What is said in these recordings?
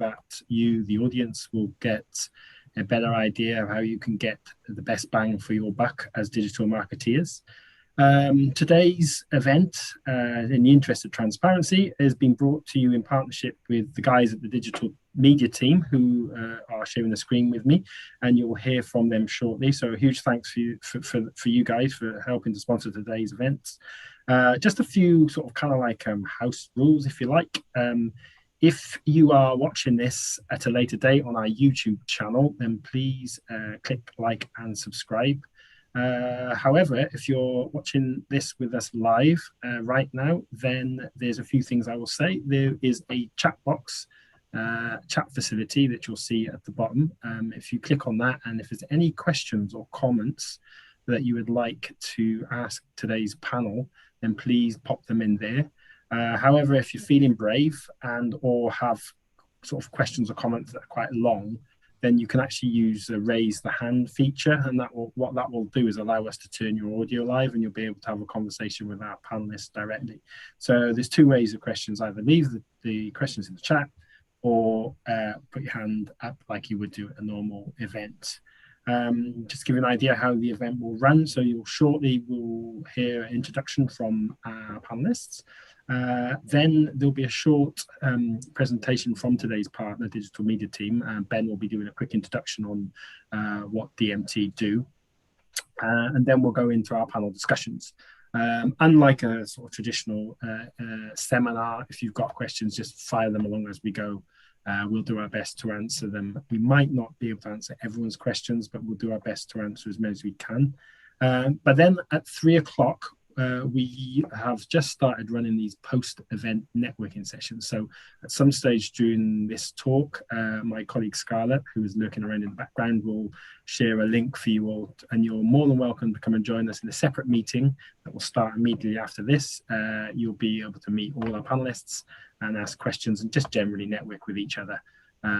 that you, the audience, will get a better idea of how you can get the best bang for your buck as digital marketeers. Today's event, in the interest of transparency, has been brought to you in partnership with the guys at the digital media team who are sharing the screen with me, and you'll hear from them shortly. So a huge thanks for you guys for helping to sponsor today's events. Just a few sort of kind of like house rules, if you like. If you are watching this at a later date on our YouTube channel, then please click like and subscribe. However, if you're watching this with us live right now, then there's a few things I will say. There is a chat box, chat facility that you'll see at the bottom. If you click on that, and if there's any questions or comments that you would like to ask today's panel, then please pop them in there. However, if you're feeling brave and or have sort of questions or comments that are quite long, then you can actually use the raise the hand feature, and what that will do is allow us to turn your audio live, and you'll be able to have a conversation with our panelists directly. So there's two ways of questions: either leave the questions in the chat, or put your hand up like you would do at a normal event. Just to give you an idea how the event will run, so you'll shortly will hear an introduction from our panelists. Then there'll be a short presentation from today's partner, digital media team. Ben will be doing a quick introduction on what DMT do, and then we'll go into our panel discussions. Unlike a sort of traditional seminar, if you've got questions, just fire them along as we go. We'll do our best to answer them. We might not be able to answer everyone's questions, but we'll do our best to answer as many as we can. But then at 3 o'clock, we have just started running these post-event networking sessions. So at some stage during this talk, my colleague Scarlett, who is lurking around in the background, will share a link for you all, and you're more than welcome to come and join us in a separate meeting that will start immediately after this. You'll be able to meet all our panelists and ask questions and just generally network with each other.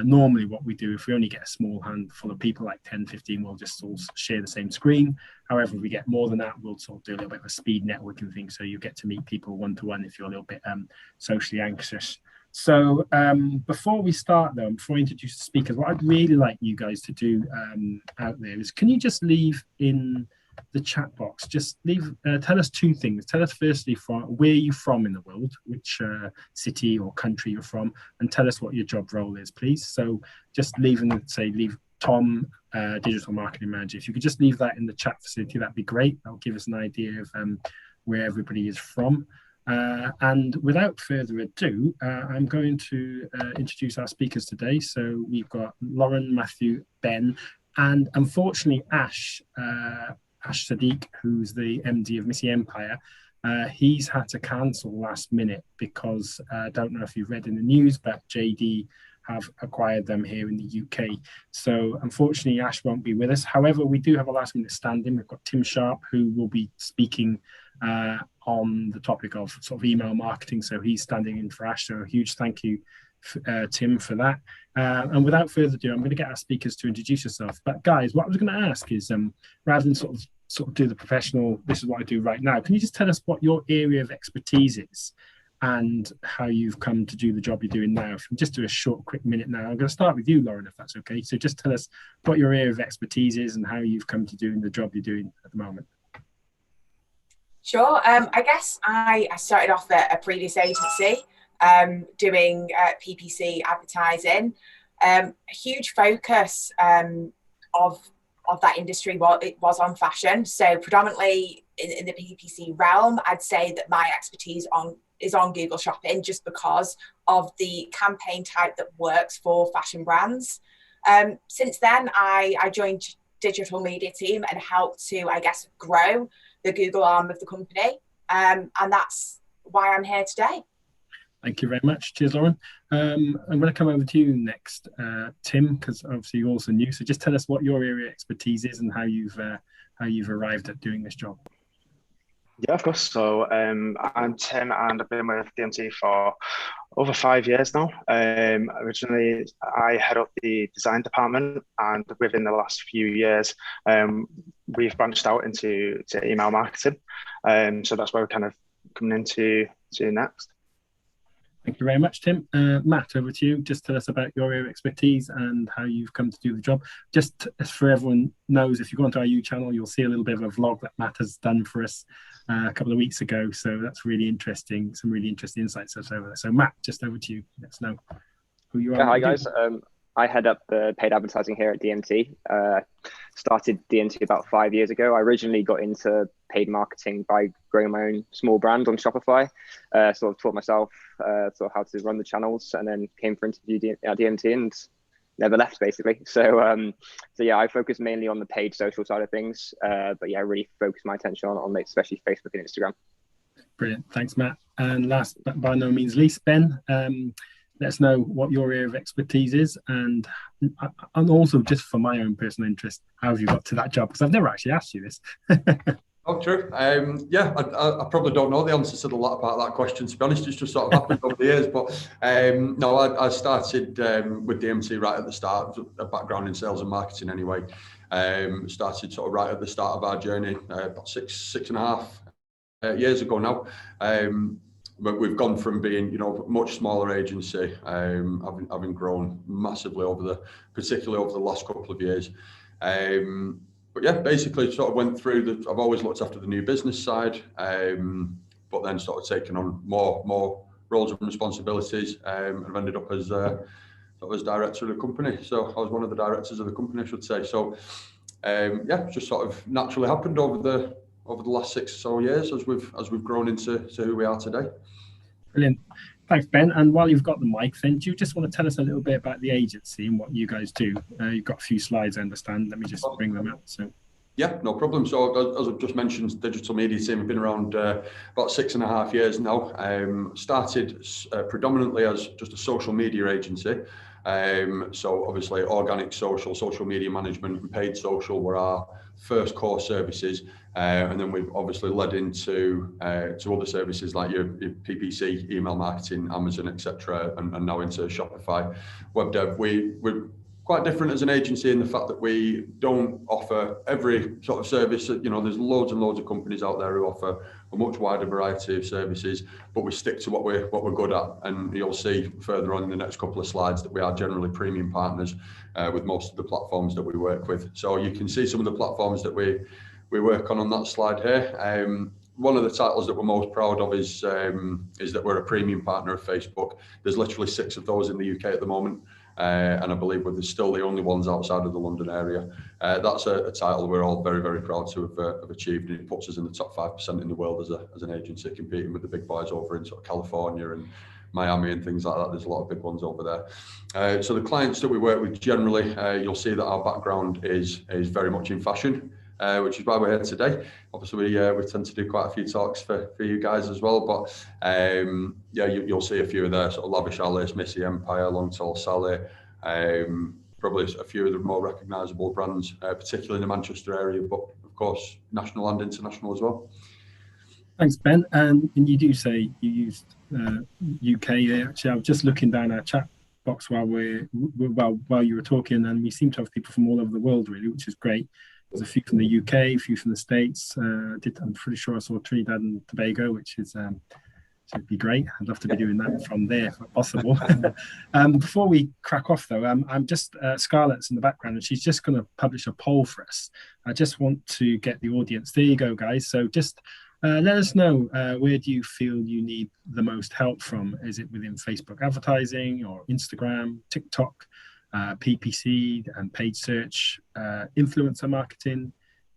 Normally what we do, if we only get a small handful of people, like 10, 15, we'll just all share the same screen. However, if we get more than that, we'll sort of do a little bit of a speed networking thing, so you get to meet people one-to-one if you're a little bit socially anxious. So before we start though, before I introduce the speakers, what I'd really like you guys to do out there is, can you just leave in the chat box, just tell us two things. Tell us firstly from where you're from in the world, which city or country you're from, and tell us what your job role is, please. So just leave Tom, digital marketing manager. If you could just leave that in the chat facility, that'd be great. That'll give us an idea of where everybody is from. And without further ado, I'm going to introduce our speakers today. So we've got Lauren, Matthew, Ben, and unfortunately Ash Sadiq, who's the MD of Missy Empire. He's had to cancel last minute because I don't know if you've read in the news, but JD have acquired them here in the UK. So unfortunately, Ash won't be with us. However, we do have a last minute stand-in. We've got Tim Sharp, who will be speaking on the topic of sort of email marketing. So he's standing in for Ash. So a huge thank you, Tim, for that. And without further ado, I'm going to get our speakers to introduce yourself. But guys, what I was going to ask is, rather than sort of do the professional, this is what I do right now, can you just tell us what your area of expertise is and how you've come to do the job you're doing now? If you just do a short, quick minute now. I'm going to start with you, Lauren, if that's okay. So just tell us what your area of expertise is and how you've come to doing the job you're doing at the moment. Sure. I guess I started off at a previous agency doing PPC advertising. A huge focus of that industry was on fashion. So predominantly in the PPC realm, I'd say that my expertise is on Google Shopping, just because of the campaign type that works for fashion brands. Since then, I joined digital media team and helped to, I guess, grow the Google arm of the company. And that's why I'm here today. Thank you very much. Cheers, Lauren. I'm going to come over to you next, Tim, because obviously you're also new. So just tell us what your area of expertise is and how you've arrived at doing this job. Yeah, of course. So I'm Tim, and I've been with DMT for over 5 years now. Originally, I head up the design department, and within the last few years, we've branched out into email marketing. So that's where we're kind of coming into next. Thank you very much, Tim. Matt, over to you. Just tell us about your area of expertise and how you've come to do the job. Just as for everyone knows, if you go onto our YouTube channel, you'll see a little bit of a vlog that Matt has done for us a couple of weeks ago. So that's really interesting. Some really interesting insights over there. So Matt, just over to you. Let us know who you are. Yeah, hi guys. I head up the paid advertising here at DMT. Started DMT about 5 years ago. I originally got into paid marketing by growing my own small brand on Shopify. Sort of taught myself sort of how to run the channels, and then came for interview at DMT and never left basically. So yeah, I focus mainly on the paid social side of things. But yeah, I really focus my attention on especially Facebook and Instagram. Brilliant. Thanks, Matt. And last but by no means least, Ben. Let us know what your area of expertise is, and also just for my own personal interest, how have you got to that job? Because I've never actually asked you this. Oh, true. Yeah, I probably don't know the answer to the latter part of that question, to be honest. It's just sort of happened over the years. But no, I started with DMT right at the start, a background in sales and marketing anyway. Started sort of right at the start of our journey, about six and a half years ago now. But we've gone from being, you know, much smaller agency, having grown massively particularly over the last couple of years. But yeah, basically sort of went through I've always looked after the new business side, but then sort of taken on more roles and responsibilities, and I've ended up as director of the company. So I was one of the directors of the company, I should say. So yeah, just sort of naturally happened over the last 6 or so years as we've grown into who we are today. Brilliant. Thanks, Ben. And while you've got the mic, then do you just want to tell us a little bit about the agency and what you guys do? You've got a few slides, I understand. Let me just bring them up. So. Yeah, no problem. So as I've just mentioned, digital media team have been around about 6.5 years now. Started predominantly as just a social media agency. So obviously organic social media management and paid social were our first core services. And then we've obviously led into to other services like your PPC, email marketing, Amazon, etc., and now into Shopify, web dev. We're quite different as an agency in the fact that we don't offer every sort of service. You know, there's loads and loads of companies out there who offer a much wider variety of services, but we stick to what we're good at. And you'll see further on in the next couple of slides that we are generally premium partners with most of the platforms that we work with. So you can see some of the platforms that we work on that slide here. One of the titles that we're most proud of is that we're a premium partner of Facebook. There's literally 6 of those in the UK at the moment. And I believe we're still the only ones outside of the London area. That's a title we're all very, very proud to have achieved, and it puts us in the top 5% in the world as an agency, competing with the big boys over in sort of California and Miami and things like that. There's a lot of big ones over there. So the clients that we work with generally, you'll see that our background is very much in fashion, which is why we're here today. Obviously, we tend to do quite a few talks for you guys as well, but yeah, you'll see a few of their sort of Lavish Alice, Missy Empire, Long Tall Sally, probably a few of the more recognisable brands, particularly in the Manchester area, but of course national and international as well. Thanks, Ben. And you do say you used UK. Actually, I was just looking down our chat box while you were talking, and we seem to have people from all over the world, really, which is great. There's a few from the UK, a few from the States. I'm pretty sure I saw Trinidad and Tobago, which is should be great. I'd love to be doing that from there if possible. Before we crack off, though, I'm just Scarlett's in the background, and she's just going to publish a poll for us. I just want to get the audience. There you go, guys. So just let us know where do you feel you need the most help from? Is it within Facebook advertising or Instagram, TikTok? PPC and paid search, influencer marketing,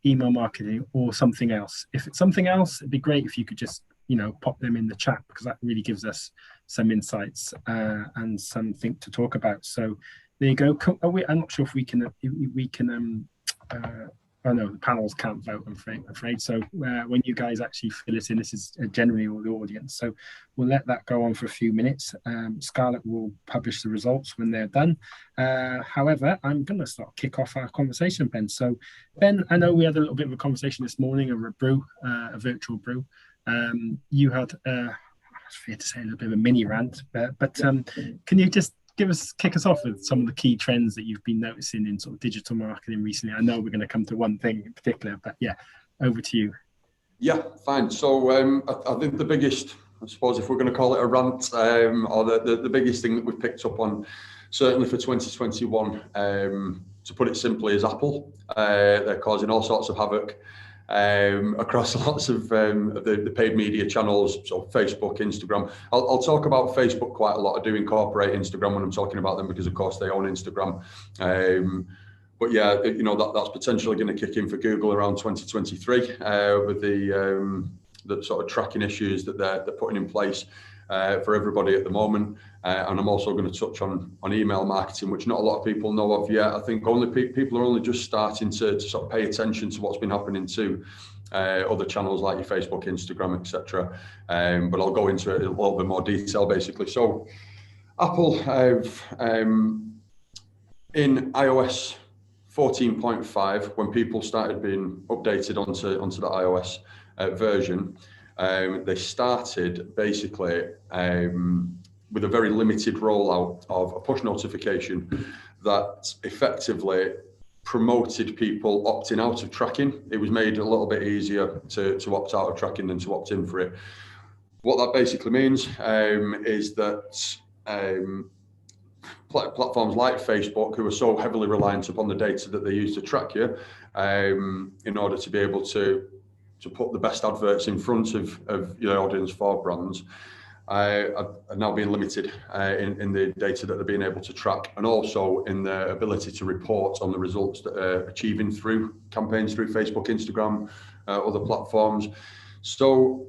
email marketing, or something else. If it's something else, it'd be great if you could just, pop them in the chat, because that really gives us some insights and something to talk about. So there you go. I'm not sure if we can oh no, the panels can't vote, I'm afraid. So when you guys actually fill it in, this is generally all the audience. So we'll let that go on for a few minutes. Scarlett will publish the results when they're done. However, I'm going to kick off our conversation, Ben. So Ben, I know we had a little bit of a conversation this morning over a virtual brew. You had, I fear to say, a little bit of a mini rant, but can you just kick us off with some of the key trends that you've been noticing in sort of digital marketing recently? I know we're going to come to one thing in particular, but yeah, over to you. Yeah, fine. So I think the biggest I suppose if we're going to call it a rant, or the biggest thing that we've picked up on, certainly for 2021, to put it simply, is Apple. They're causing all sorts of havoc across lots of the paid media channels, so Facebook, Instagram. I'll talk about Facebook quite a lot. I do incorporate Instagram when I'm talking about them because, of course, they own Instagram. But yeah, that's potentially going to kick in for Google around 2023 with the sort of tracking issues that they're putting in place for everybody at the moment. And I'm also going to touch on email marketing, which not a lot of people know of yet. I think people are only just starting to sort of pay attention to what's been happening to other channels like your Facebook, Instagram, etc. But I'll go into it in a little bit more detail, basically. So Apple have in iOS 14.5, when people started being updated onto the iOS version, they started basically with a very limited rollout of a push notification that effectively promoted people opting out of tracking. It was made a little bit easier to opt out of tracking than to opt in for it. What that basically means is that platforms like Facebook, who are so heavily reliant upon the data that they use to track you, in order to be able to put the best adverts in front of your audience for brands, are now being limited in the data that they're being able to track, and also in their ability to report on the results that they're achieving through campaigns through Facebook, Instagram, other platforms. So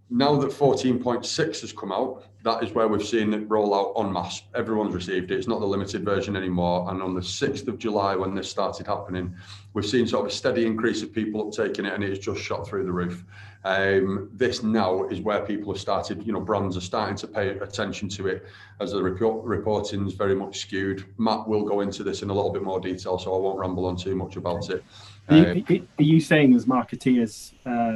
now that 14.6 has come out, that is where we've seen it roll out en masse. Everyone's received it. It's not the limited version anymore. And on the 6th of July, when this started happening, we've seen sort of a steady increase of people uptaking it, and it's just shot through the roof. This now is where people have started, brands are starting to pay attention to it, as the reporting is very much skewed. Matt will go into this in a little bit more detail, so I won't ramble on too much about it. Are you saying, as marketeers,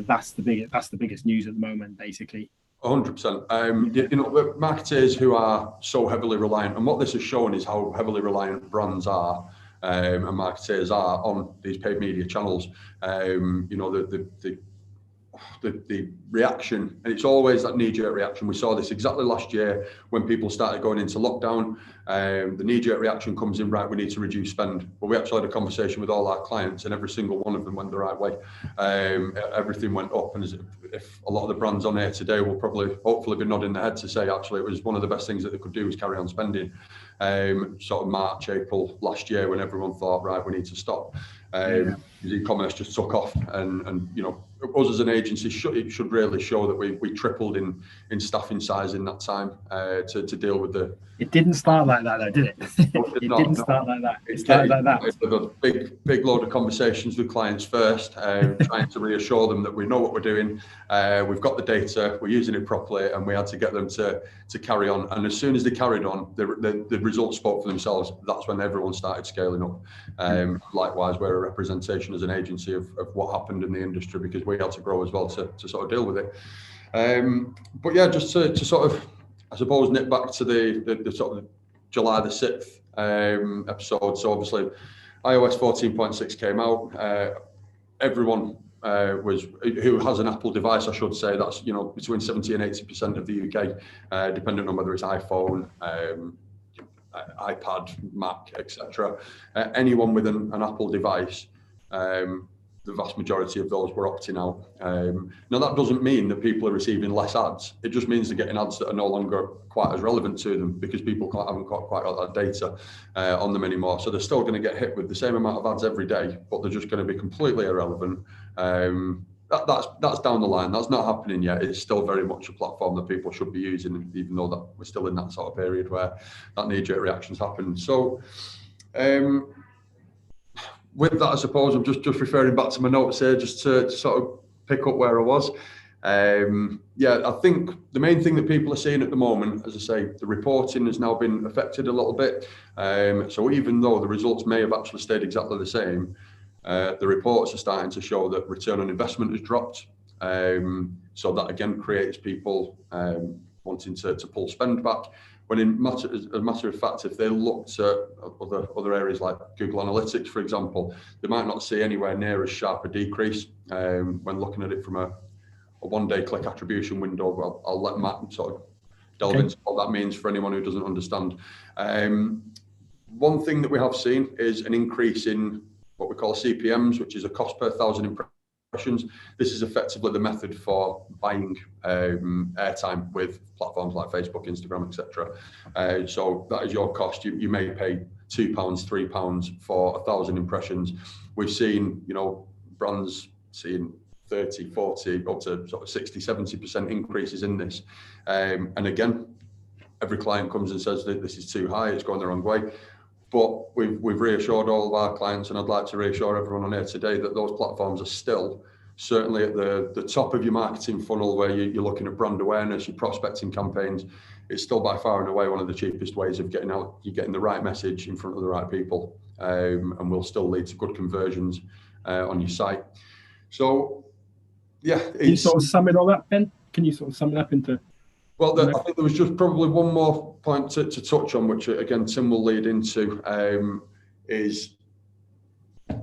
that's the biggest news at the moment, basically? 100%. Marketers who are so heavily reliant, and what this has shown is how heavily reliant brands are and marketers are on these paid media channels. The reaction, and it's always that knee-jerk reaction. We saw this exactly last year when people started going into lockdown. The knee-jerk reaction comes in, right, we need to reduce spend. But we actually had a conversation with all our clients, and every single one of them went the right way. Everything went up, and if a lot of the brands on here today will probably, hopefully, be nodding their head to say, actually, it was one of the best things that they could do was carry on spending. Sort of March, April last year, when everyone thought, right, we need to stop. E-commerce just took off, and us as an agency it should really show that we tripled in staffing size in that time to deal with the. It didn't start like that, though, did it? It didn't start like that. It started like that. We've got big load of conversations with clients first, trying to reassure them that we know what we're doing. We've got the data, we're using it properly, and we had to get them to carry on. And as soon as they carried on, the results spoke for themselves. That's when everyone started scaling up. Likewise, we're a representation as an agency of what happened in the industry, because we had to grow as well to sort of deal with it. But yeah, just to sort of, I suppose, nip back to the sort of July the 6th episode. So obviously iOS 14.6 came out. Everyone who has an Apple device, I should say, that's between 70 and 80% of the UK, depending on whether it's iPhone, iPad, Mac, etc. Anyone with an Apple device, the vast majority of those were opting out. Now, that doesn't mean that people are receiving less ads. It just means they're getting ads that are no longer quite as relevant to them, because people haven't got quite that data on them anymore. So they're still going to get hit with the same amount of ads every day, but they're just going to be completely irrelevant. That's down the line. That's not happening yet. It's still very much a platform that people should be using, even though that we're still in that sort of period where that knee-jerk reactions happen. So with that, I suppose I'm just referring back to my notes here, just to sort of pick up where I was. I think the main thing that people are seeing at the moment, as I say, the reporting has now been affected a little bit. So even though the results may have actually stayed exactly the same, the reports are starting to show that return on investment has dropped. So that again creates people wanting to pull spend back. When as a matter of fact, if they looked at other areas like Google Analytics, for example, they might not see anywhere near as sharp a decrease when looking at it from a one-day click attribution window. I'll let Matt sort of delve into what that means for anyone who doesn't understand. One thing that we have seen is an increase in what we call CPMs, which is a cost per 1,000 impressions. This is effectively the method for buying airtime with platforms like Facebook, Instagram, etc. So that is your cost. You may pay £2, £3 for 1,000 impressions. We've seen, you know, brands seeing 30, 40, up to sort of 60, 70% increases in this. And again, every client comes and says that this is too high, it's going the wrong way. But we've reassured all of our clients, and I'd like to reassure everyone on here today that those platforms are still certainly at the top of your marketing funnel, where you're looking at brand awareness, your prospecting campaigns. It's still by far and away one of the cheapest ways of getting out. You're getting the right message in front of the right people, and will still lead to good conversions on your site. So, yeah. Can you sort of sum it all up, Ben? Can you sort of sum it up into... Well, I think there was just probably one more point to touch on, which again Tim will lead into, is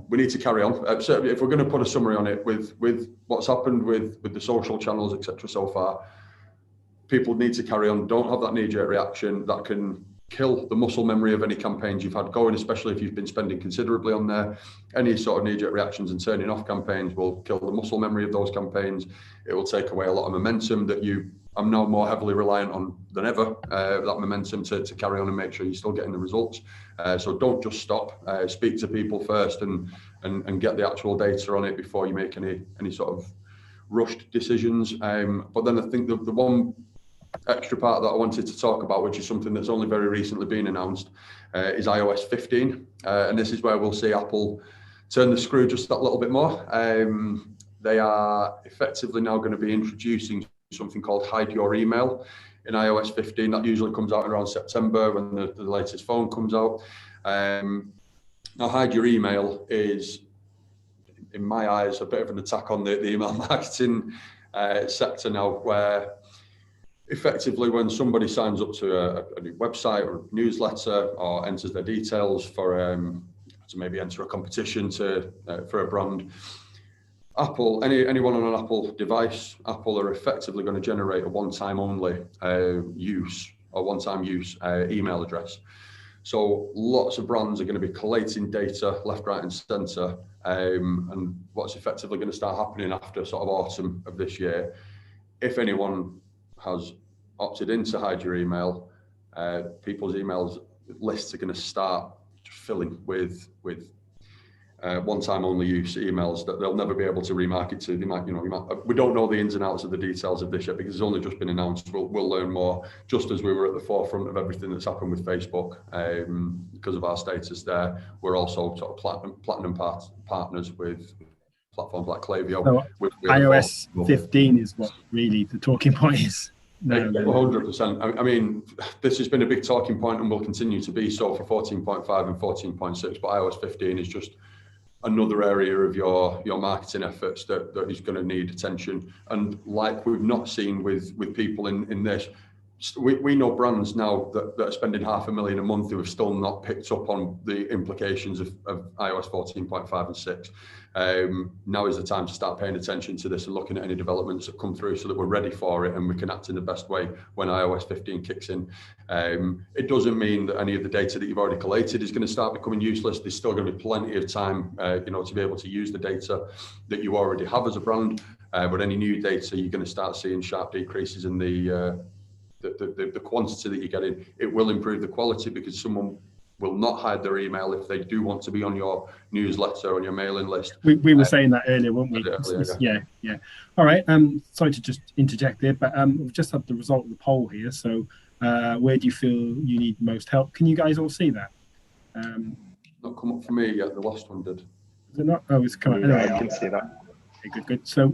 we need to carry on. So if we're going to put a summary on it with what's happened with the social channels, etc. so far, people need to carry on. Don't have that knee-jerk reaction that can kill the muscle memory of any campaigns you've had going, especially if you've been spending considerably on there. Any sort of knee-jerk reactions and turning off campaigns will kill the muscle memory of those campaigns. It will take away a lot of momentum that I'm now more heavily reliant on than ever, that momentum to carry on and make sure you're still getting the results. So don't just stop. Speak to people first and get the actual data on it before you make any sort of rushed decisions. But then I think the one extra part that I wanted to talk about, which is something that's only very recently been announced, is iOS 15. And this is where we'll see Apple turn the screw just that little bit more. They are effectively now going to be introducing something called Hide Your Email in iOS 15. That usually comes out around September when the latest phone comes out. Now, Hide Your Email is, in my eyes, a bit of an attack on the email marketing sector now, where effectively when somebody signs up to a new website or a newsletter or enters their details for to maybe enter a competition for a brand, Apple, anyone on an Apple device, Apple are effectively going to generate a one-time only use email address. So lots of brands are going to be collating data left, right, and centre. And what's effectively going to start happening after sort of autumn of this year, if anyone has opted into Hide Your Email, people's emails lists are going to start filling with one-time only use emails that they'll never be able to remarket to. We don't know the ins and outs of the details of this yet because it's only just been announced. We'll learn more, just as we were at the forefront of everything that's happened with Facebook. Because of our status there, we're also sort of platinum partners with platforms like Klaviyo. So iOS 15 is what really the talking point is. No, 100%. I mean, this has been a big talking point and will continue to be so for 14.5 and 14.6, but iOS 15 is just another area of your marketing efforts that is going to need attention. And like we've not seen with people in this, we know brands now that are spending $500,000 a month who have still not picked up on the implications of iOS 14.5 and 6. Now is the time to start paying attention to this and looking at any developments that come through so that we're ready for it and we can act in the best way when iOS 15 kicks in. It doesn't mean that any of the data that you've already collated is going to start becoming useless. There's still going to be plenty of time, to be able to use the data that you already have as a brand. But any new data, you're going to start seeing sharp decreases in the quantity that you're getting. It will improve the quality because someone will not hide their email if they do want to be on your newsletter, on your mailing list. We were saying that earlier, weren't we? Yeah. All right. Sorry to just interject there, but we've just had the result of the poll here. So where do you feel you need most help? Can you guys all see that? Not come up for me yet. The last one did. Is it not? Oh, it's come up. Anyway, I can see that. Okay, good. So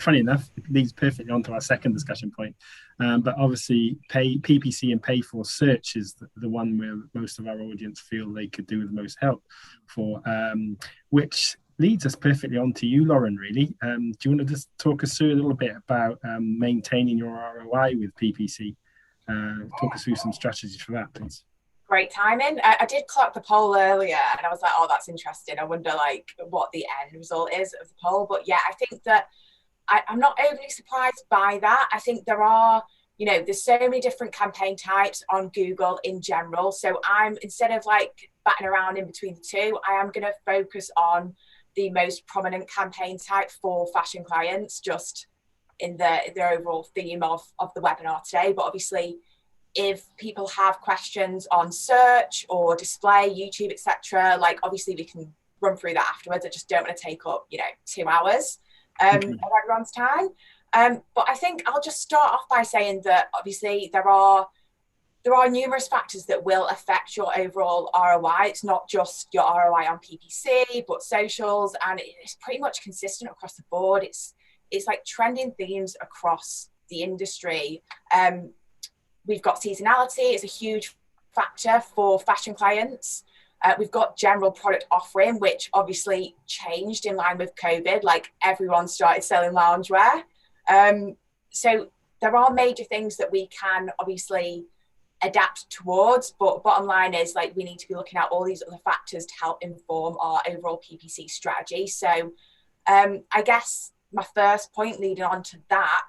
funny enough, it leads perfectly onto our second discussion point. But obviously, PPC and pay for search is the one where most of our audience feel they could do with the most help for, which leads us perfectly on to you, Lauren, really. Do you want to just talk us through a little bit about maintaining your ROI with PPC? Talk us through some strategies for that, please. Great timing. I did clock the poll earlier and I was like, oh, that's interesting. I wonder what the end result is of the poll. But yeah, I think that I'm not overly surprised by that. I think there are, there's so many different campaign types on Google in general. So instead of like batting around in between the two, I am going to focus on the most prominent campaign type for fashion clients, just in the overall theme of the webinar today. But obviously, if people have questions on search or display, YouTube, etc., like obviously we can run through that afterwards. I just don't want to take up, 2 hours of everyone's time. But I think I'll just start off by saying that obviously there are numerous factors that will affect your overall ROI. It's not just your ROI on PPC, but socials, and it's pretty much consistent across the board. It's like trending themes across the industry. We've got seasonality. It's a huge factor for fashion clients. We've got general product offering, which obviously changed in line with COVID, like everyone started selling loungewear. So there are major things that we can obviously adapt towards, but bottom line is like we need to be looking at all these other factors to help inform our overall PPC strategy. So I guess my first point leading on to that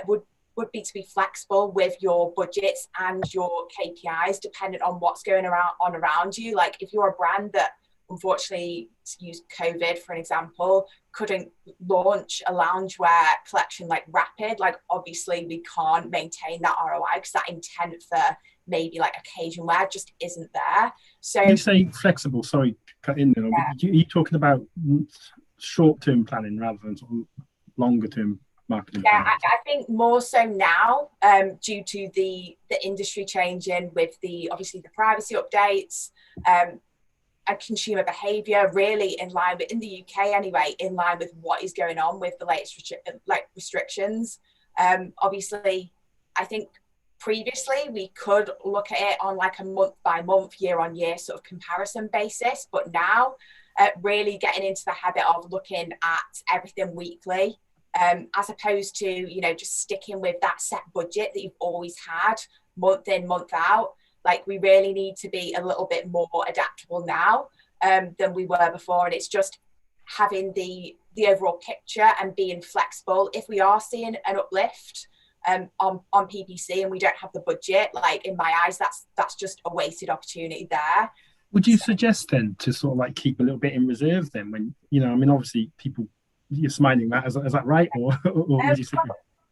would be to be flexible with your budgets and your KPIs dependent on what's going on around you. Like if you're a brand that unfortunately, to use COVID for an example, couldn't launch a loungewear collection like rapid, like obviously we can't maintain that ROI because that intent for maybe like occasion wear just isn't there. So you say flexible, sorry, cut in there. Yeah. You're talking about short-term planning rather than sort of longer-term marketing. Yeah, I think more so now due to the industry changing with obviously the privacy updates and consumer behaviour really in line with, in the UK anyway, in line with what is going on with the latest restrictions. Obviously, I think previously we could look at it on like a month by month, year on year sort of comparison basis, but now really getting into the habit of looking at everything weekly. As opposed to, just sticking with that set budget that you've always had month in, month out. Like we really need to be a little bit more adaptable now than we were before. And it's just having the overall picture and being flexible. If we are seeing an uplift on PPC and we don't have the budget, like in my eyes, that's just a wasted opportunity there. Would you suggest then to sort of like keep a little bit in reserve then when, obviously people, you're smiling that, is that right? Or would you say?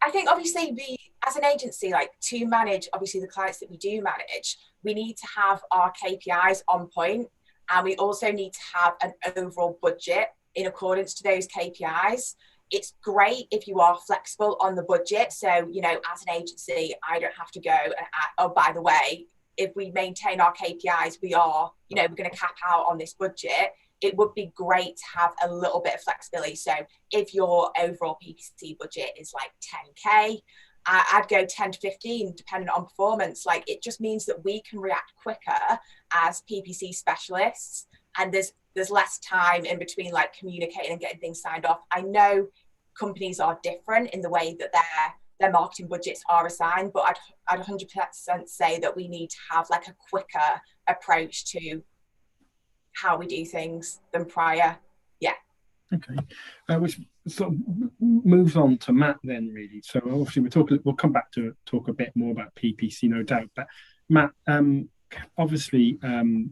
I think obviously we, as an agency, like to manage obviously the clients that we do manage, we need to have our KPIs on point, and we also need to have an overall budget in accordance to those KPIs. It's great if you are flexible on the budget. So, as an agency, I don't have to go and oh, by the way, if we maintain our KPIs, we are, we're going to cap out on this budget. It would be great to have a little bit of flexibility. So if your overall PPC budget is like 10K, I'd go 10 to 15, depending on performance. Like it just means that we can react quicker as PPC specialists, and there's less time in between like communicating and getting things signed off. I know companies are different in the way that their marketing budgets are assigned, but I'd 100% say that we need to have like a quicker approach to how we do things than prior. Yeah. Okay. Which sort of moves on to Matt then, really. So obviously we'll come back to talk a bit more about PPC, no doubt. But Matt, obviously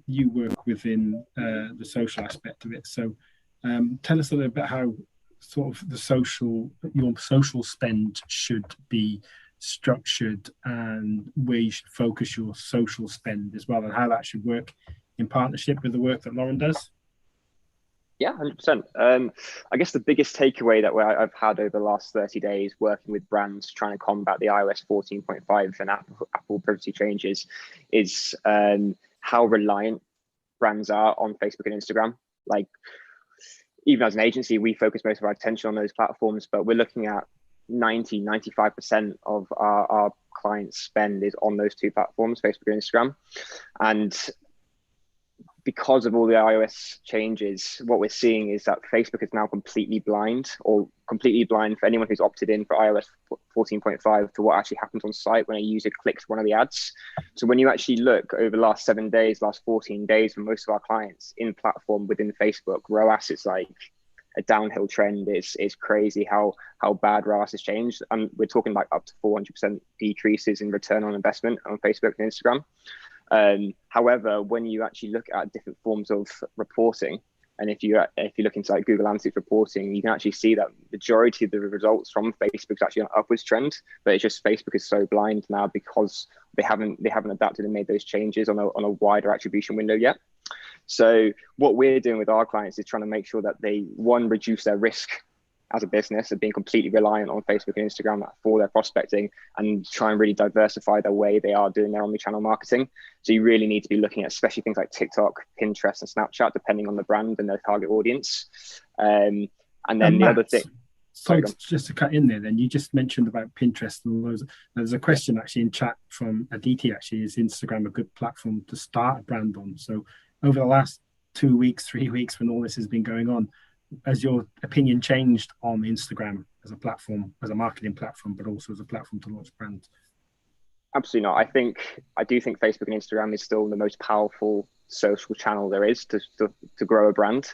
you work within the social aspect of it. So tell us a little bit how sort of your social spend should be structured and where you should focus your social spend as well, and how that should work in partnership with the work that Lauren does? Yeah, 100%. I guess the biggest takeaway that I've had over the last 30 days working with brands trying to combat the iOS 14.5 and Apple privacy changes is how reliant brands are on Facebook and Instagram. Like, even as an agency, we focus most of our attention on those platforms, but we're looking at 95% of our clients' spend is on those two platforms, Facebook and Instagram. And because of all the iOS changes, what we're seeing is that Facebook is now completely blind for anyone who's opted in for iOS 14.5 to what actually happens on site when a user clicks one of the ads. So when you actually look over the last 7 days, last 14 days for most of our clients in platform within Facebook, ROAS is like a downhill trend. It's crazy how bad ROAS has changed. And we're talking like up to 400% decreases in return on investment on Facebook and Instagram. However, when you actually look at different forms of reporting, and if you look into like Google Analytics reporting, you can actually see that majority of the results from Facebook is actually an upwards trend. But it's just Facebook is so blind now because they haven't adapted and made those changes on a wider attribution window yet. So what we're doing with our clients is trying to make sure that they, one, reduce their risk as a business of being completely reliant on Facebook and Instagram for their prospecting, and try and really diversify the way they are doing their omnichannel marketing. So you really need to be looking at especially things like TikTok, Pinterest, and Snapchat, depending on the brand and their target audience. And then the other thing. Sorry, just to cut in there, then you just mentioned about Pinterest and all those. There's a question actually in chat from Aditi. Actually, is Instagram a good platform to start a brand on? So over the last 2 weeks, 3 weeks, when all this has been going on, has your opinion changed on Instagram as a platform, as a marketing platform, but also as a platform to launch brands? Absolutely not. I do think Facebook and Instagram is still the most powerful social channel there is to grow a brand.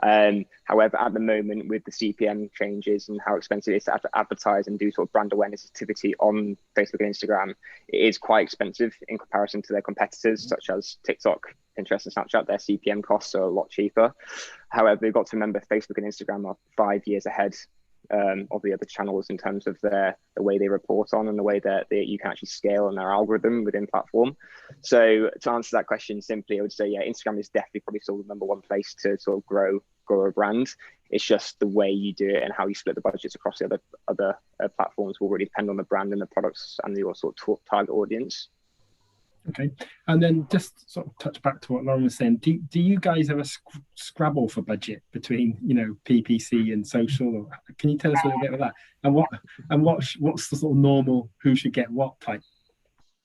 However, at the moment, with the CPM changes and how expensive it is to advertise and do sort of brand awareness activity on Facebook and Instagram, it is quite expensive in comparison to their competitors, such as TikTok, Pinterest, and Snapchat. Their CPM costs are a lot cheaper. However, we've got to remember Facebook and Instagram are 5 years ahead of the other channels in terms of the way they report on and the way that you can actually scale on their algorithm within platform. So to answer that question simply, I would say, yeah, Instagram is definitely probably still the number one place to sort of grow a brand. It's just the way you do it and how you split the budgets across the other platforms will really depend on the brand and the products and your sort of target audience. Okay, and then just sort of touch back to what Lauren was saying. Do you guys ever scrabble for budget between PPC and social? Or can you tell us a little bit about that? And what's the sort of normal who should get what type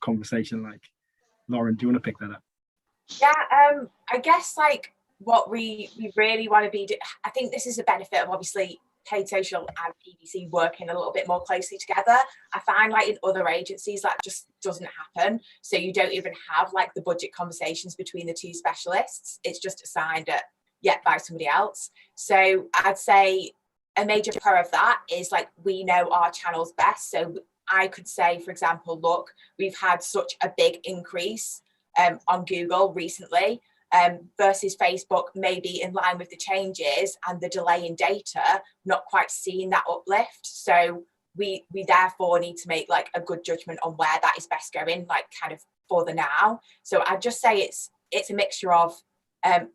conversation like? Lauren, do you want to pick that up? Yeah, I guess like what we really want to be. I think this is a benefit of obviously paid social and PPC working a little bit more closely together. I find like in other agencies that just doesn't happen. So you don't even have like the budget conversations between the two specialists. It's just assigned by somebody else. So I'd say a major pro of that is like we know our channels best. So I could say, for example, look, we've had such a big increase on Google recently. Versus Facebook, maybe in line with the changes and the delay in data, not quite seeing that uplift. So we therefore need to make like a good judgment on where that is best going, like kind of for the now. So I'd just say it's a mixture of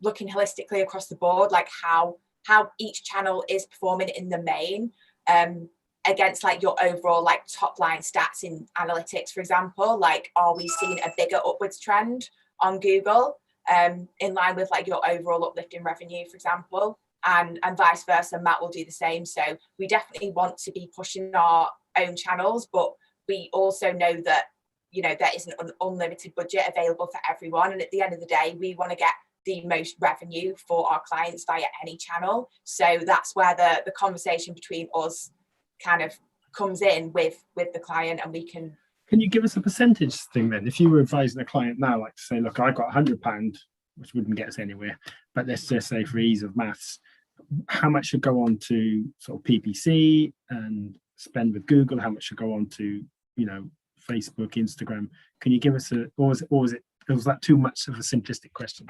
looking holistically across the board, like how each channel is performing in the main against like your overall like top line stats in analytics, for example. Like, are we seeing a bigger upwards trend on Google? In line with like your overall uplift in revenue, for example, and vice versa. Matt will do the same. So we definitely want to be pushing our own channels, but we also know that there isn't an unlimited budget available for everyone, and at the end of the day we want to get the most revenue for our clients via any channel. So that's where the conversation between us kind of comes in with the client, and we can. Can you give us a percentage thing then? If you were advising a client now, like to say, look, I got £100, which wouldn't get us anywhere, but let's just say for ease of maths, how much should go on to sort of PPC and spend with Google? How much should go on to, Facebook, Instagram? Can you give us was that too much of a simplistic question?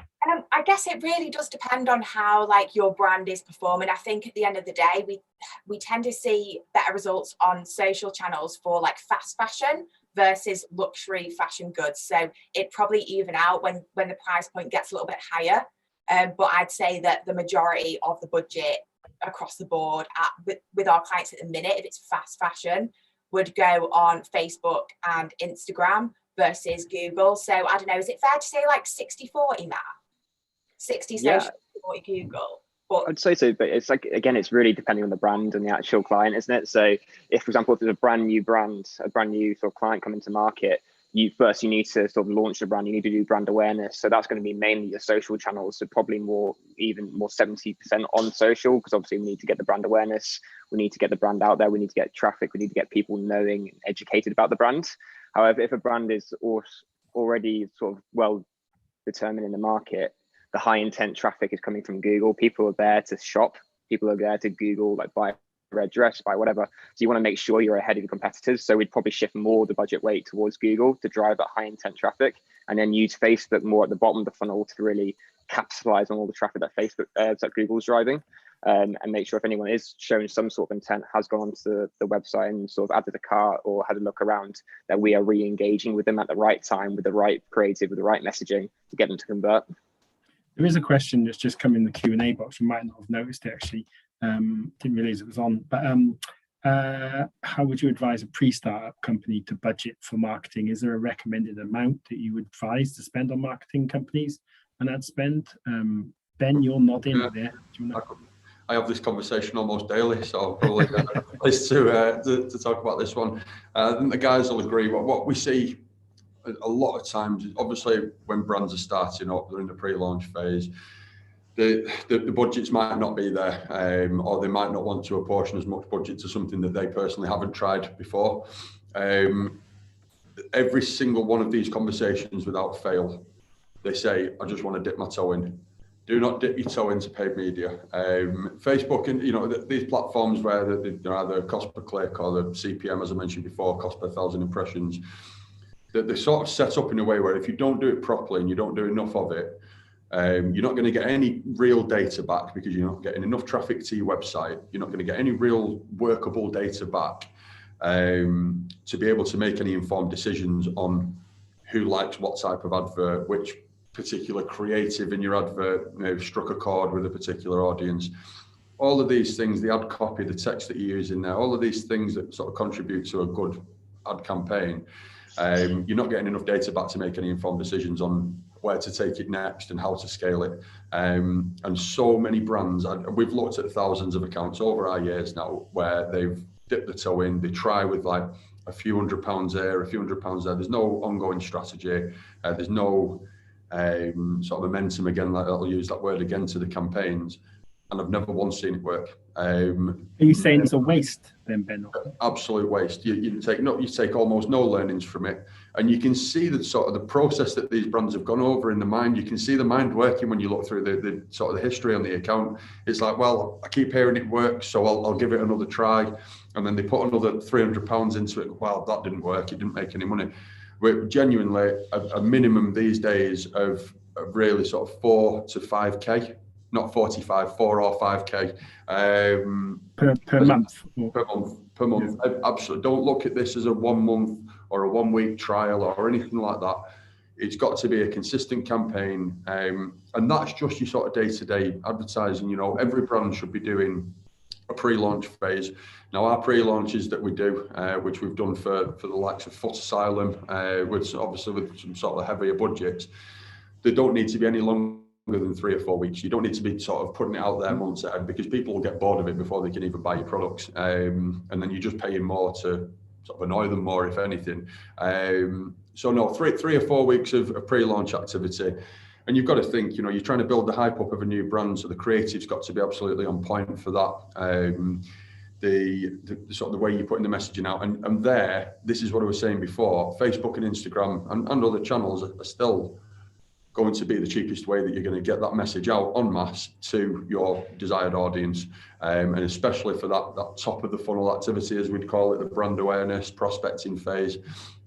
I guess it really does depend on how like your brand is performing. I think at the end of the day, we tend to see better results on social channels for like fast fashion versus luxury fashion goods. So it probably even out when the price point gets a little bit higher. But I'd say that the majority of the budget across the board with our clients at the minute, if it's fast fashion, would go on Facebook and Instagram versus Google. So I don't know, is it fair to say like 60-40, Matt? 60 social, 40 Google? But I'd say so, but it's like, again, it's really depending on the brand and the actual client, isn't it? So if, for example, if there's a brand new sort of client coming to market, you need to sort of launch the brand, you need to do brand awareness. So that's going to be mainly your social channels. So probably more 70% on social, because obviously we need to get the brand awareness. We need to get the brand out there. We need to get traffic. We need to get people knowing and educated about the brand. However, if a brand is already sort of well determined in the market, the high intent traffic is coming from Google. People are there to shop. People are there to Google, like buy a red dress, buy whatever. So you want to make sure you're ahead of your competitors. So we'd probably shift more the budget weight towards Google to drive that high intent traffic, and then use Facebook more at the bottom of the funnel to really capitalize on all the traffic that that Google's driving. And make sure if anyone is showing some sort of intent, has gone onto the website and sort of added a cart or had a look around, that we are re-engaging with them at the right time, with the right creative, with the right messaging to get them to convert. There is a question that's just come in the Q&A box. You might not have noticed it actually. Didn't realize it was on. But how would you advise a pre-startup company to budget for marketing? Is there a recommended amount that you would advise to spend on marketing companies and ad spend? Ben, you're nodding there. Do you want to... I have this conversation almost daily, so I'll probably place to talk about this one. I think the guys will agree. What we see a lot of times is obviously when brands are starting up, they're in the pre-launch phase, the budgets might not be there, or they might not want to apportion as much budget to something that they personally haven't tried before. Every single one of these conversations without fail, they say, I just want to dip my toe in. Do not dip your toe into paid media. Facebook and these platforms where they're either cost per click or the CPM, as I mentioned before, cost per 1,000 impressions, they're sort of set up in a way where if you don't do it properly and you don't do enough of it, you're not going to get any real data back because you're not getting enough traffic to your website. You're not going to get any real workable data back to be able to make any informed decisions on who likes what type of advert, which particular creative in your advert struck a chord with a particular audience. All of these things, the ad copy, the text that you use in there, all of these things that sort of contribute to a good ad campaign, you're not getting enough data back to make any informed decisions on where to take it next and how to scale it. And so many brands, we've looked at thousands of accounts over our years now where they've dipped the toe in, they try with like a few £100 there, a few £100 there. There's no ongoing strategy. There's no sort of momentum again, like I'll use that word again, to the campaigns, and I've never once seen it work. Are you saying it's a waste then, Ben? Absolute waste. You take almost no learnings from it, and you can see the sort of the process that these brands have gone over in the mind. You can see the mind working when you look through the sort of the history on the account. It's like, well, I keep hearing it works, so I'll give it another try, and then they put another £300 into it. Well, that didn't work. It didn't make any money. We're genuinely a minimum these days of really sort of 4 to 5k, not 45, 4 or 5k per month. Per month. Yeah. Absolutely. Don't look at this as a 1 month or a 1 week trial or anything like that. It's got to be a consistent campaign, and that's just your sort of day-to-day advertising. Every brand should be doing a pre-launch phase. Now, our pre-launches that we do, which we've done for the likes of Foot Asylum, with some sort of heavier budgets, they don't need to be any longer than 3 or 4 weeks. You don't need to be sort of putting it out there months ahead, because people will get bored of it before they can even buy your products, and then you're just paying more to sort of annoy them more, if anything. So no, 3 or 4 weeks of pre-launch activity. And you've got to think, you're trying to build the hype up of a new brand, so the creative's got to be absolutely on point for that. The sort of the way you're putting the messaging out, and this is what I was saying before, Facebook and Instagram and other channels are still going to be the cheapest way that you're going to get that message out en masse to your desired audience, and especially for that top of the funnel activity, as we'd call it, the brand awareness, prospecting phase.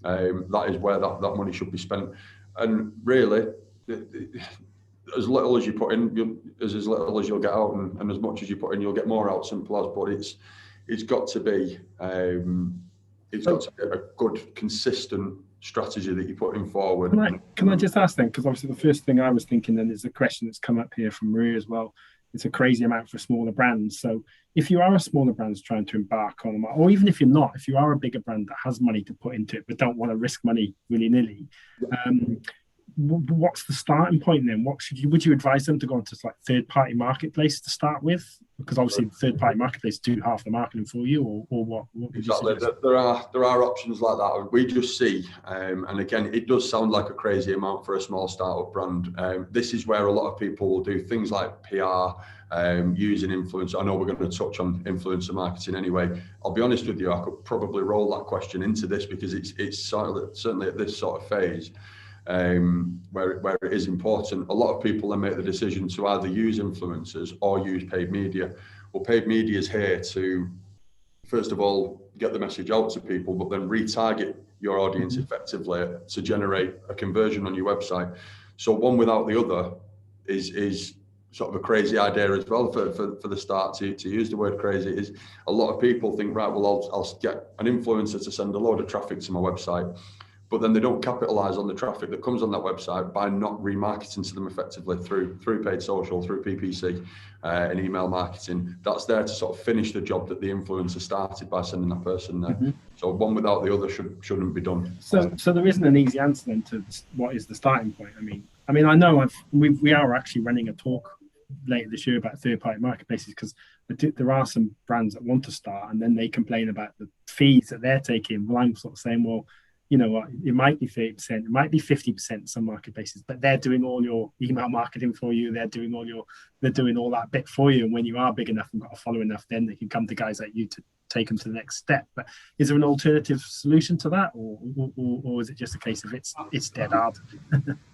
That is where that money should be spent. And really, as little as you put in, as little as you'll get out, and as much as you put in, you'll get more out. Simple as. But it's got to be a good, consistent strategy that you're putting forward. Can I just ask then, because obviously the first thing I was thinking then is a question that's come up here from Maria as well. It's a crazy amount for smaller brands. So if you are a smaller brand trying to embark on, or even if you're not, if you are a bigger brand that has money to put into it but don't want to risk money willy-nilly, what's the starting point then? Would you advise them to go into like third-party marketplace to start with? Because obviously third-party marketplace do half the marketing for you, or what exactly. There are options like that. We just see, and again, it does sound like a crazy amount for a small startup brand. This is where a lot of people will do things like PR, using influencer. I know we're going to touch on influencer marketing anyway. I'll be honest with you, I could probably roll that question into this, because it's certainly at this sort of phase, where it is important. A lot of people then make the decision to either use influencers or use paid media. But paid media is here to, first of all, get the message out to people, but then retarget your audience effectively to generate a conversion on your website. So one without the other is sort of a crazy idea as well for the start. To use the word crazy is, a lot of people think, right, well, I'll get an influencer to send a load of traffic to my website, but then they don't capitalize on the traffic that comes on that website by not remarketing to them effectively through paid social, through PPC and email marketing. That's there to sort of finish the job that the influencer started by sending that person there. So one without the other shouldn't be done. So there isn't an easy answer then to what is the starting point. I mean, I know we are actually running a talk later this year about third-party marketplaces, because there are some brands that want to start and then they complain about the fees that they're taking. Well, I'm sort of saying, well, you know what, it might be 30%, it might be 50% in some marketplaces, but they're doing all your email marketing for you. They're doing all that bit for you. And when you are big enough and got a follow enough, then they can come to guys like you to take them to the next step. But is there an alternative solution to that, or is it just a case of it's dead hard?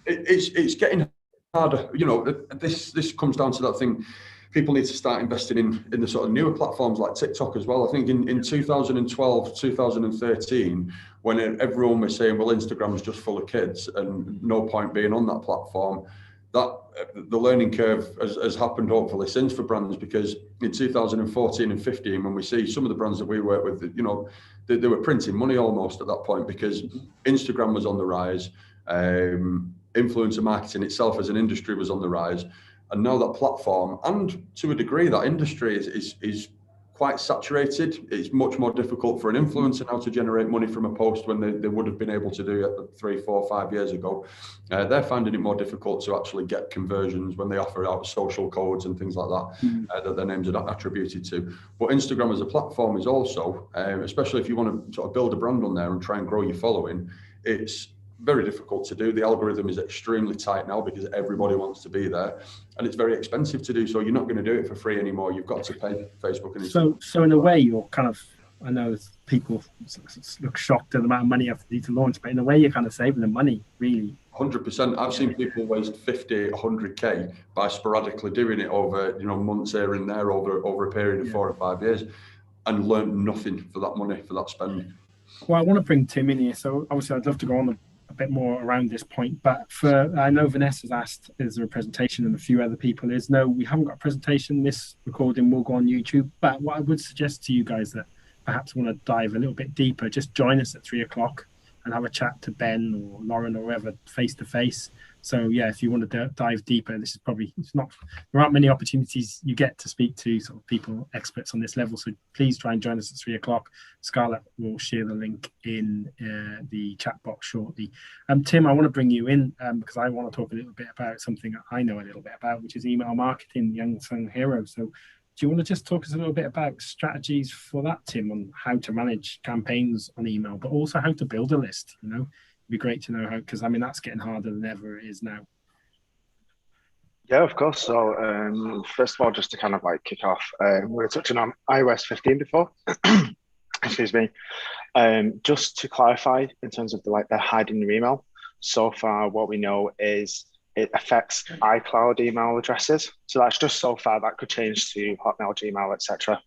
It's getting harder. You know, this comes down to that thing. People need to start investing in the sort of newer platforms like TikTok as well. I think in 2012, 2013, when everyone was saying, well, Instagram's just full of kids and no point being on that platform, that the learning curve has happened hopefully since for brands, because in 2014 and 15, when we see some of the brands that we work with, you know, they were printing money almost at that point, because Instagram was on the rise, influencer marketing itself as an industry was on the rise. And now that platform, and to a degree that industry is quite saturated. It's much more difficult for an influencer now to generate money from a post when they would have been able to do it 3, 4, 5 years ago. They're finding it more difficult to actually get conversions when they offer out social codes and things like that, that their names are attributed to. But Instagram as a platform is also, especially if you want to sort of build a brand on there and try and grow your following, it's very difficult to do. The algorithm is extremely tight now because everybody wants to be there, and it's very expensive to do. So you're not going to do it for free anymore. You've got to pay Facebook and Instagram. So in a way, you're kind of, I know people look shocked at the amount of money you have to do to launch, but in a way, you're kind of saving the money, really. 100%. I've seen people waste 50, 100K by sporadically doing it over, you know, months here and there over a period of 4 or 5 years, and learn nothing for that money, for that spend. Well, I want to bring Tim in here. So obviously, I'd love to go on a bit more around this point, but I know Vanessa's asked, is there a presentation, and a few other people is, no, we haven't got a presentation. This recording will go on YouTube, but what I would suggest to you guys that perhaps want to dive a little bit deeper, just join us at 3 o'clock and have a chat to Ben or Lauren or whoever face to face. So yeah, if you want to dive deeper, this is probably, there aren't many opportunities you get to speak to sort of people, experts on this level. So please try and join us at 3 o'clock. Scarlett will share the link in the chat box shortly. Tim, I want to bring you in because I want to talk a little bit about something I know a little bit about, which is email marketing, the unsung hero. So do you want to just talk us a little bit about strategies for that, Tim, on how to manage campaigns on email, but also how to build a list? You know, it'd be great to know how, because I mean, that's getting harder than ever it is now. Yeah, of course. So first of all, just to kind of like kick off, we were touching on iOS 15 before. Excuse me. Just to clarify, in terms of the hiding your email, so far what we know is it affects iCloud email addresses. So that's just so far. That could change to Hotmail, Gmail, etc.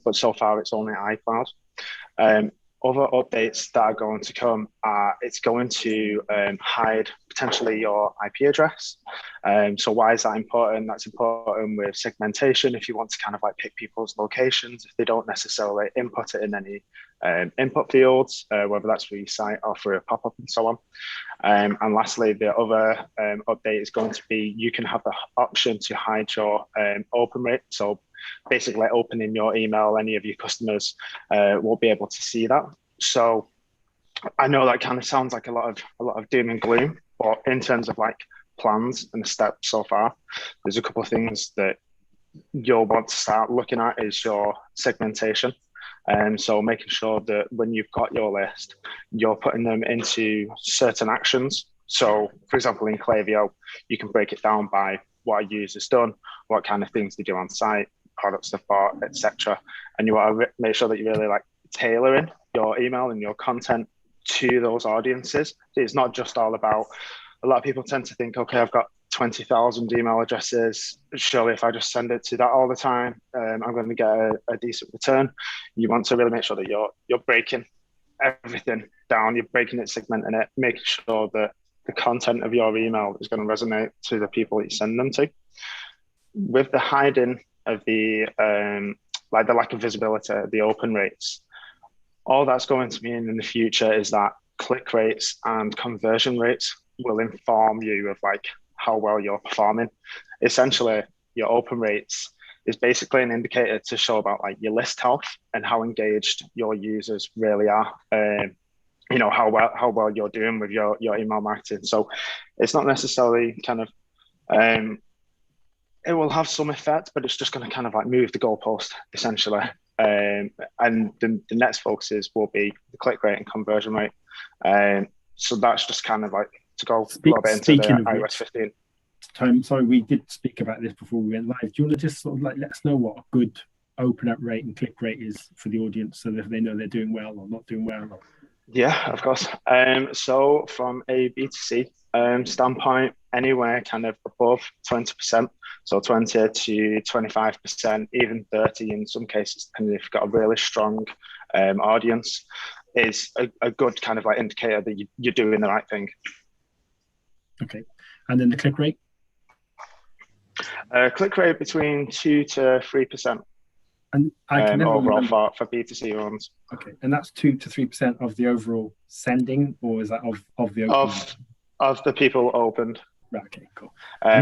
But so far it's only iCloud. Other updates that are going to come are it's going to hide potentially your IP address. So why is that important? That's important with segmentation. If you want to kind of like pick people's locations, if they don't necessarily input it in any input fields, whether that's for your site or for a pop-up and so on. And lastly, the other update is going to be you can have the option to hide your open rate. So basically opening your email, any of your customers won't be able to see that. So I know that kind of sounds like a lot of doom and gloom, but in terms of like plans and steps so far, there's a couple of things that you'll want to start looking at is your segmentation. So making sure that when you've got your list, you're putting them into certain actions. So for example, in Klaviyo, you can break it down by what a user's done, what kind of things they do on site, products they've bought, etc. And you want to make sure that you're really like tailoring your email and your content to those audiences. It's not just all about, a lot of people tend to think, okay, I've got 20,000 email addresses. Surely if I just send it to that all the time, I'm going to get a decent return. You want to really make sure that you're breaking everything down, you're breaking it, segmenting it, making sure that the content of your email is going to resonate to the people that you send them to. With the hiding of the like the lack of visibility, the open rates, all that's going to mean in the future is that click rates and conversion rates will inform you of like how well you're performing. Essentially, your open rates is basically an indicator to show about like your list health and how engaged your users really are. You know, how well you're doing with your email marketing. So it's not necessarily kind of it will have some effect, but it's just going to kind of like move the goalpost essentially. And the next focuses will be the click rate and conversion rate. So that's just kind of like to go a little bit into the iOS 15. Tom, sorry, we did speak about this before we went live. Do you want to just sort of like let us know what a good open up rate and click rate is for the audience, so that they know they're doing well or not doing well? Or... Yeah, of course. So from a B2C standpoint, anywhere kind of above 20%, so 20 to 25%, even 30 in some cases, depending if you've got a really strong audience, is a good kind of like indicator that you're doing the right thing. Okay, and then the click rate? Click rate between 2 to 3%. And I can never overall remember. for B2C runs. Okay, and that's 2 to 3% of the overall sending, or is that of the open? Of the people opened. Right, okay, cool.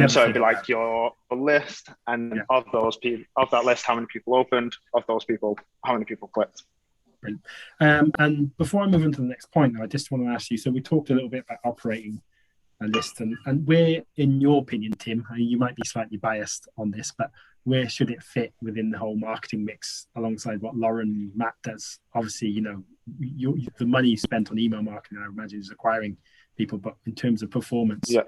So it'd be like your list, and of those people, of that list, how many people opened? Of those people, how many people clicked? Brilliant. And before I move on to the next point, I just want to ask you. So we talked a little bit about operating a list, and where, in your opinion, Tim, you might be slightly biased on this, but where should it fit within the whole marketing mix alongside what Lauren and Matt does? Obviously, you know, the money you spent on email marketing, I imagine, is acquiring people, but in terms of performance. Yeah.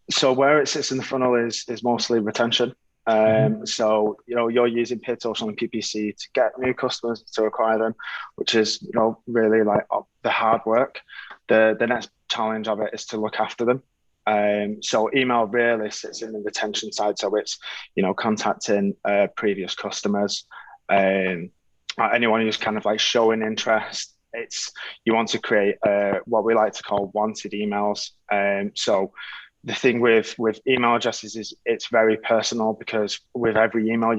So where it sits in the funnel is mostly retention. So, you know, you're using paid social and PPC to get new customers, to acquire them, which is, you know, really like the hard work. The next challenge of it is to look after them. So email really sits in the retention side. So it's, you know, contacting previous customers, anyone who's kind of like showing interest. It's, you want to create what we like to call wanted emails. So the thing with email addresses is it's very personal, because with every email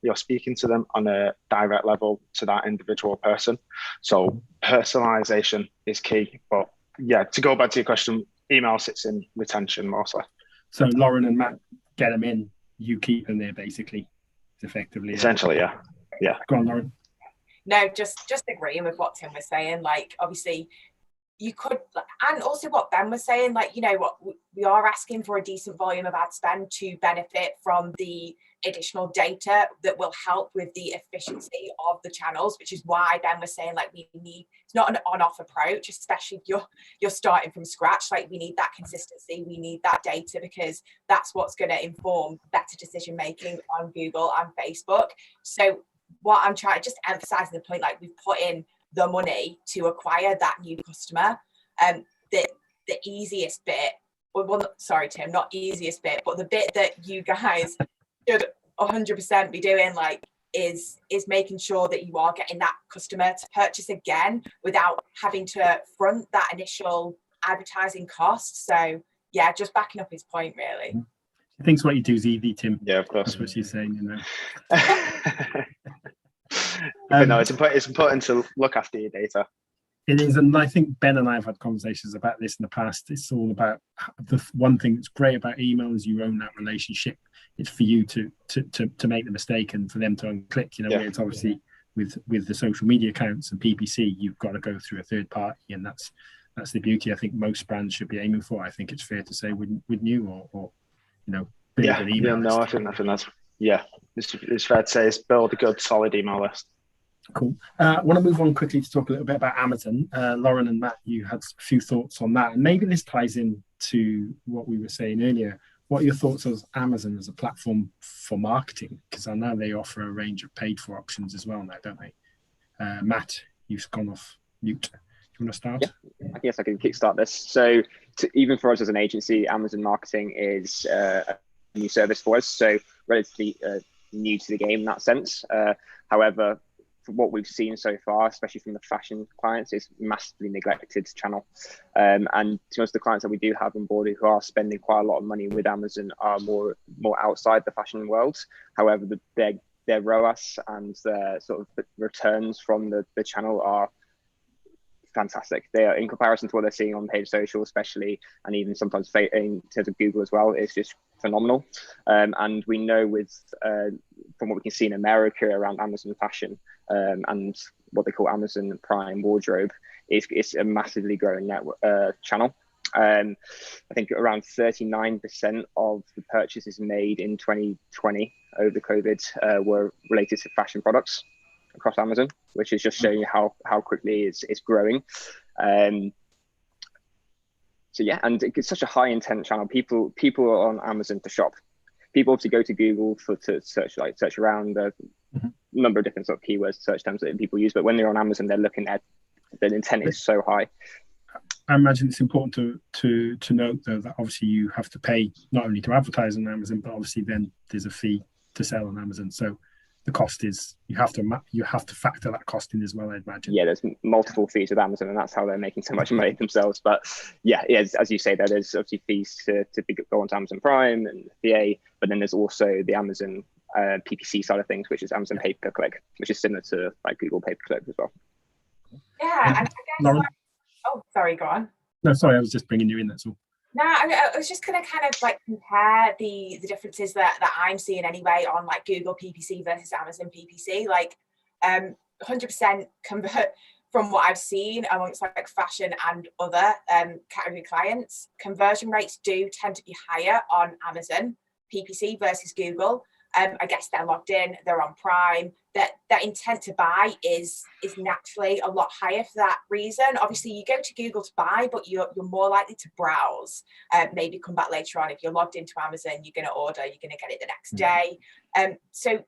you're speaking to them on a direct level to that individual person. So personalization is key. But yeah, to go back to your question, email sits in retention mostly. So Lauren and Matt get them in, you keep them there, basically, effectively. Essentially, yeah. Yeah. Go on, Lauren. No, just agreeing with what Tim was saying. Like, obviously, you could, and also what Ben was saying, like, you know what, we are asking for a decent volume of ad spend to benefit from the additional data that will help with the efficiency of the channels, which is why Ben was saying, like, we need, it's not an on-off approach, especially if you're starting from scratch. Like, we need that consistency, we need that data, because that's what's going to inform better decision making on Google and Facebook. So what I'm trying, just emphasizing the point, like, we've put in the money to acquire that new customer. The easiest bit, well, sorry, Tim, not easiest bit, but the bit that you guys should 100% be doing, like, is making sure that you are getting that customer to purchase again without having to front that initial advertising cost. So yeah, just backing up his point, really. He thinks what you do is easy, Tim. Yeah, of course. That's what she's saying, you know. But no, it's important to look after your data. It is, and I think Ben and I have had conversations about this in the past. It's all about the one thing that's great about email is you own that relationship. It's for you to make the mistake and for them to unclick. You know, where it's obviously with the social media accounts and PPC, you've got to go through a third party, and that's the beauty I think most brands should be aiming for. I think it's fair to say, wouldn't you, or you know, build an email list. No, I think that's it's fair to say, it's build a good solid email list. Cool. I want to move on quickly to talk a little bit about Amazon. Lauren and Matt, you had a few thoughts on that, and maybe this ties in to what we were saying earlier. What are your thoughts on Amazon as a platform for marketing? Because I know they offer a range of paid for options as well now, don't they? Matt, you've gone off mute. Do you want to start? Yeah, I guess I can kickstart this. So even for us as an agency, Amazon marketing is a new service for us, so relatively new to the game in that sense. However, from what we've seen so far, especially from the fashion clients, it's massively neglected channel. And to most of the clients that we do have on board who are spending quite a lot of money with Amazon are more outside the fashion world. However, their ROAS and their sort of returns from the channel are fantastic. They are, in comparison to what they're seeing on paid social, especially, and even sometimes in terms of Google as well, it's just phenomenal. And we know from what we can see in America around Amazon fashion and what they call Amazon Prime wardrobe, it's a massively growing network channel. I think around 39% of the purchases made in 2020 over COVID were related to fashion products across Amazon, which is just showing you how quickly it's growing. So yeah, and it's such a high intent channel. People are on Amazon to shop. People obviously go to Google to search around a number of different sort of keywords, search terms that people use. But when they're on Amazon, they're looking at the intent is so high. I imagine it's important to note though that obviously you have to pay not only to advertise on Amazon, but obviously then there's a fee to sell on Amazon. So the cost is you have to factor that cost in as well, I'd imagine. Yeah, there's multiple fees with Amazon, and that's how they're making so much money themselves. But yeah, as you say, there's obviously fees to go onto Amazon Prime and VA, but then there's also the Amazon PPC side of things, which is Amazon pay per click, which is similar to like Google pay per click as well. Yeah, and I guess Lauren? oh, sorry, go on. No, sorry, I was just bringing you in. That's all. No, I was just going to kind of like compare the differences that I'm seeing anyway on like Google PPC versus Amazon PPC. Like 100% convert from what I've seen amongst like fashion and other category clients. Conversion rates do tend to be higher on Amazon PPC versus Google. I guess they're logged in, they're on Prime, that intent to buy is naturally a lot higher for that reason. Obviously, you go to Google to buy, but you're more likely to browse, maybe come back later on. If you're logged into Amazon, you're going to order, you're going to get it the next day. So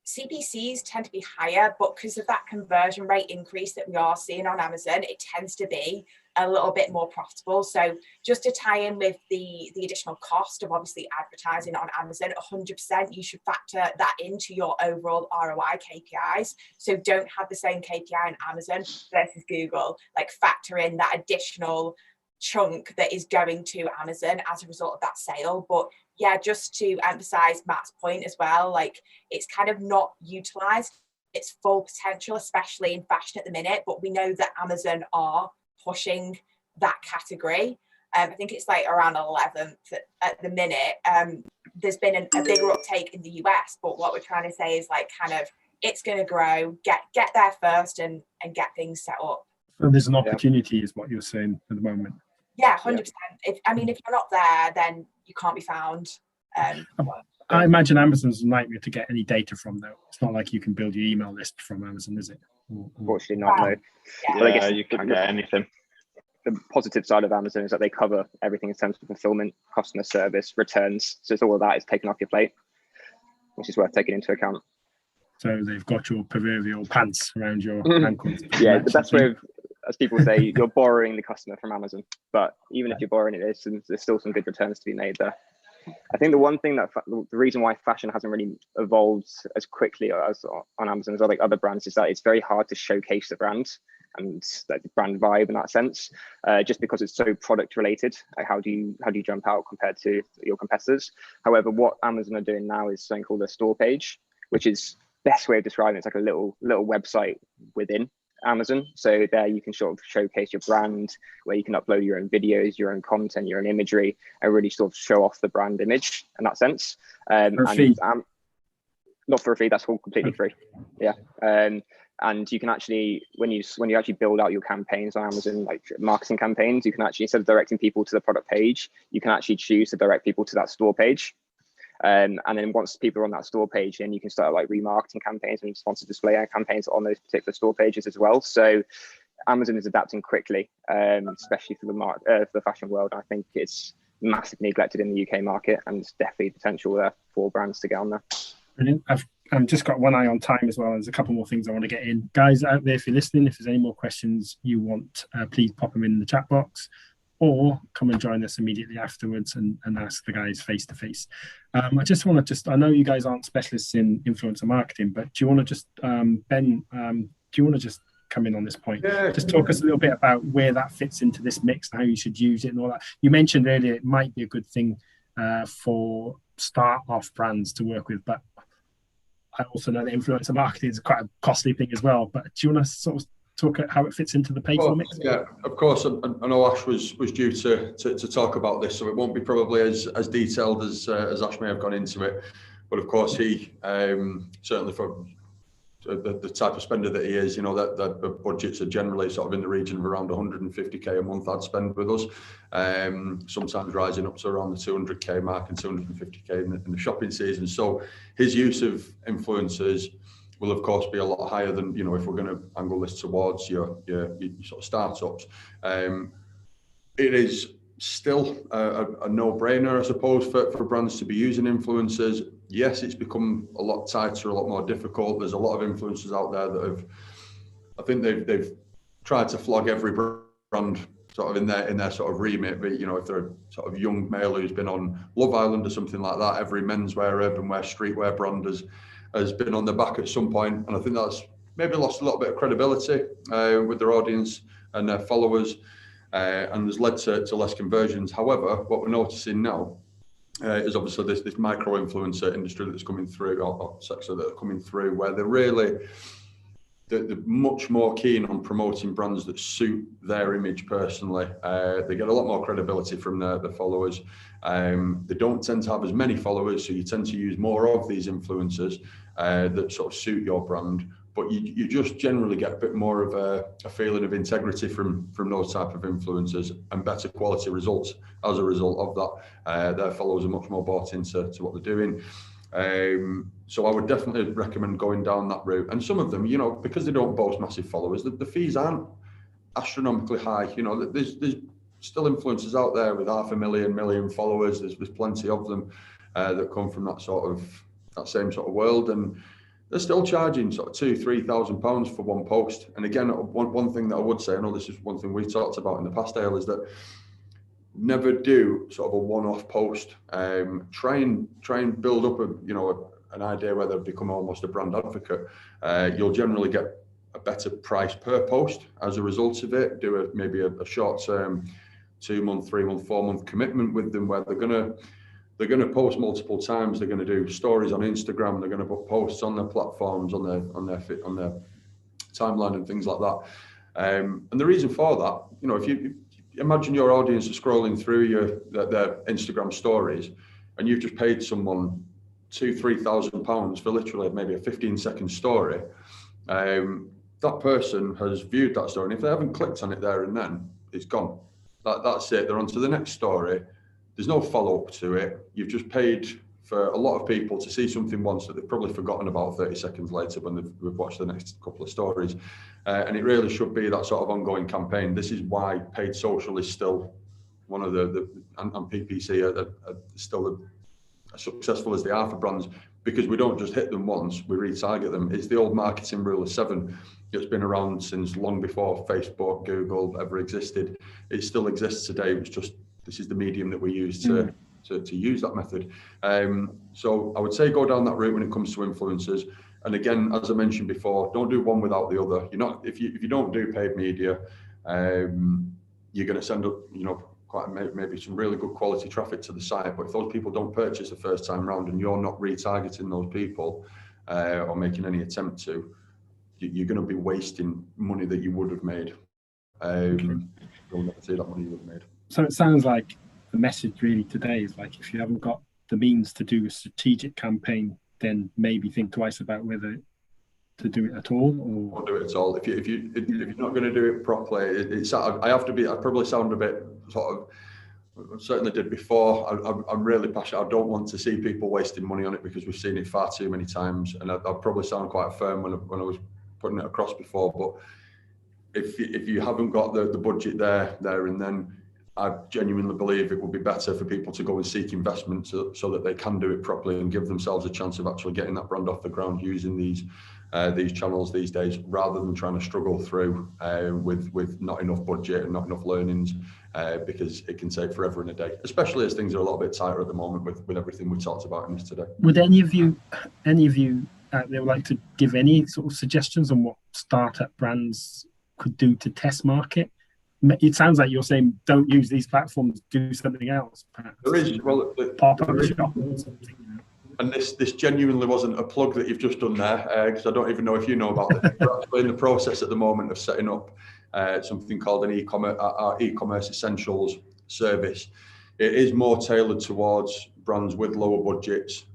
CPCs tend to be higher, but because of that conversion rate increase that we are seeing on Amazon, it tends to be a little bit more profitable. So just to tie in with the additional cost of obviously advertising on Amazon, 100% you should factor that into your overall ROI KPIs. So don't have the same KPI on Amazon versus Google, like factor in that additional chunk that is going to Amazon as a result of that sale. But yeah, just to emphasize Matt's point as well, like it's kind of not utilized its full potential, especially in fashion at the minute, but we know that Amazon are pushing that category. I think it's like around 11th at the minute. There's been a bigger uptake in the US, but what we're trying to say is like kind of it's going to grow, get there first and get things set up. So there's an opportunity is what you're saying at the moment. Yeah, 100%. If you're not there, then you can't be found. I imagine Amazon's a nightmare to get any data from, though. It's not like you can build your email list from Amazon, is it? Unfortunately not, no. Yeah, I guess you can get anything. The positive side of Amazon is that they cover everything in terms of fulfillment, customer service, returns. So all of that is taken off your plate, which is worth taking into account. So they've got your proverbial pants around your ankles. Yeah, the best way of, as people say, you're borrowing the customer from Amazon. But even if you're borrowing it, there's still some good returns to be made there. I think the one thing that the reason why fashion hasn't really evolved as quickly as on Amazon as like other brands is that it's very hard to showcase the brand and the brand vibe in that sense, just because it's so product related. Like how do you jump out compared to your competitors? However, what Amazon are doing now is something called a store page, which is best way of describing it. It's like a little website within Amazon. So there you can sort of showcase your brand, where you can upload your own videos, your own content, your own imagery, and really sort of show off the brand image in that sense. For a fee. Not for a fee, that's all completely free. Yeah. And you can actually, when you actually build out your campaigns on Amazon, like marketing campaigns, you can actually, instead of directing people to the product page, you can actually choose to direct people to that store page. And then once people are on that store page, then you can start like remarketing campaigns and sponsored display campaigns on those particular store pages as well. So Amazon is adapting quickly, especially for the fashion world. I think it's massively neglected in the UK market, and there's definitely potential there for brands to get on there. Brilliant. I've just got one eye on time as well. There's a couple more things I want to get in. Guys out there, if you're listening, if there's any more questions you want, please pop them in the chat box. or come and join us immediately afterwards and ask the guys face to face. I know you guys aren't specialists in influencer marketing, but do you want to just, Ben, do you want to just come in on this point? Yeah. Just talk us a little bit about where that fits into this mix and how you should use it and all that. You mentioned earlier it might be a good thing for start-off brands to work with, but I also know that influencer marketing is quite a costly thing as well. But do you want to sort of talk how it fits into the paid-for mix? Yeah, of course. I know Ash was due to talk about this, so it won't be probably as detailed as Ash may have gone into it. But of course, he certainly for the type of spender that he is, you know, that the budgets are generally sort of in the region of around 150k a month I'd spend with us, sometimes rising up to around the 200k mark and 250k in the shopping season. So his use of influencers will of course be a lot higher than, you know, if we're going to angle this towards your sort of startups. It is still a no-brainer, I suppose, for brands to be using influencers. Yes, it's become a lot tighter, a lot more difficult. There's a lot of influencers out there that have, I think they've tried to flog every brand sort of in their sort of remit. But, you know, if they're a sort of young male who's been on Love Island or something like that, every menswear, urban wear, streetwear brand has been on their back at some point. And I think that's maybe lost a little bit of credibility with their audience and their followers, and has led to less conversions. However, what we're noticing now is obviously this micro influencer industry that's coming through, or sector that are coming through, where they're much more keen on promoting brands that suit their image personally. They get a lot more credibility from their followers. They don't tend to have as many followers, so you tend to use more of these influencers that sort of suit your brand. But you just generally get a bit more of a feeling of integrity from those type of influencers, and better quality results as a result of that. Their followers are much more bought into what they're doing. So I would definitely recommend going down that route. And some of them, you know, because they don't boast massive followers, the fees aren't astronomically high. You know, there's still influencers out there with 500,000, million followers. There's plenty of them that come from that same sort of world, and they're still charging sort of £2,000-3,000 for one post. And again, one thing that I would say, I know this is one thing we talked about in the past, Dale, is that never do sort of a one-off post. Try and build up an idea where they'll become almost a brand advocate. You'll generally get a better price per post as a result of it. Do maybe a short-term 2-month, 3-month, 4-month commitment with them, where they're going to post multiple times. They're going to do stories on Instagram. They're going to put posts on their platforms, on their timeline and things like that. And the reason for that, you know, if you imagine your audience is scrolling through their Instagram stories, and you've just paid someone £2,000-3,000 for literally maybe a 15-second story. That person has viewed that story, and if they haven't clicked on it there and then, it's gone. That's it. They're on to the next story. There's no follow-up to it. You've just paid for a lot of people to see something once that they've probably forgotten about 30 seconds later when they've watched the next couple of stories. And it really should be that sort of ongoing campaign. This is why paid social is still one of and PPC are still as successful as they are for brands, because we don't just hit them once, we retarget them. It's the old marketing rule of 7. It's been around since long before Facebook, Google ever existed. It still exists today. It's just, this is the medium that we use to use that method. So I would say go down that route when it comes to influencers. And again, as I mentioned before, don't do one without the other. If you don't do paid media, you're going to send up, you know, quite maybe some really good quality traffic to the site. But if those people don't purchase the first time round, and you're not retargeting those people or making any attempt to, you're going to be wasting money that you would have made. You'll never see that money you would have made. So it sounds like the message really today is, like, if you haven't got the means to do a strategic campaign, then maybe think twice about whether to do it at all, or don't do it at all. If you're not going to do it properly, I probably sound a bit sort of, I certainly did before. I'm really passionate. I don't want to see people wasting money on it, because we've seen it far too many times. And I probably sound quite firm when I was putting it across before. But if you haven't got the budget there and then, I genuinely believe it would be better for people to go and seek investment so that they can do it properly and give themselves a chance of actually getting that brand off the ground using these these channels these days, rather than trying to struggle through with not enough budget and not enough learnings, because it can take forever and a day, especially as things are a little bit tighter at the moment with everything we talked about in this today. Would any of you out there would like to give any sort of suggestions on what startup brands could do to test market? It sounds like you're saying don't use these platforms, do something else. Perhaps. There is, well, pop-up shop or something. And this genuinely wasn't a plug that you've just done there, because I don't even know if you know about this. We're actually in the process at the moment of setting up something called an e-commerce essentials service. It is more tailored towards brands with lower budgets,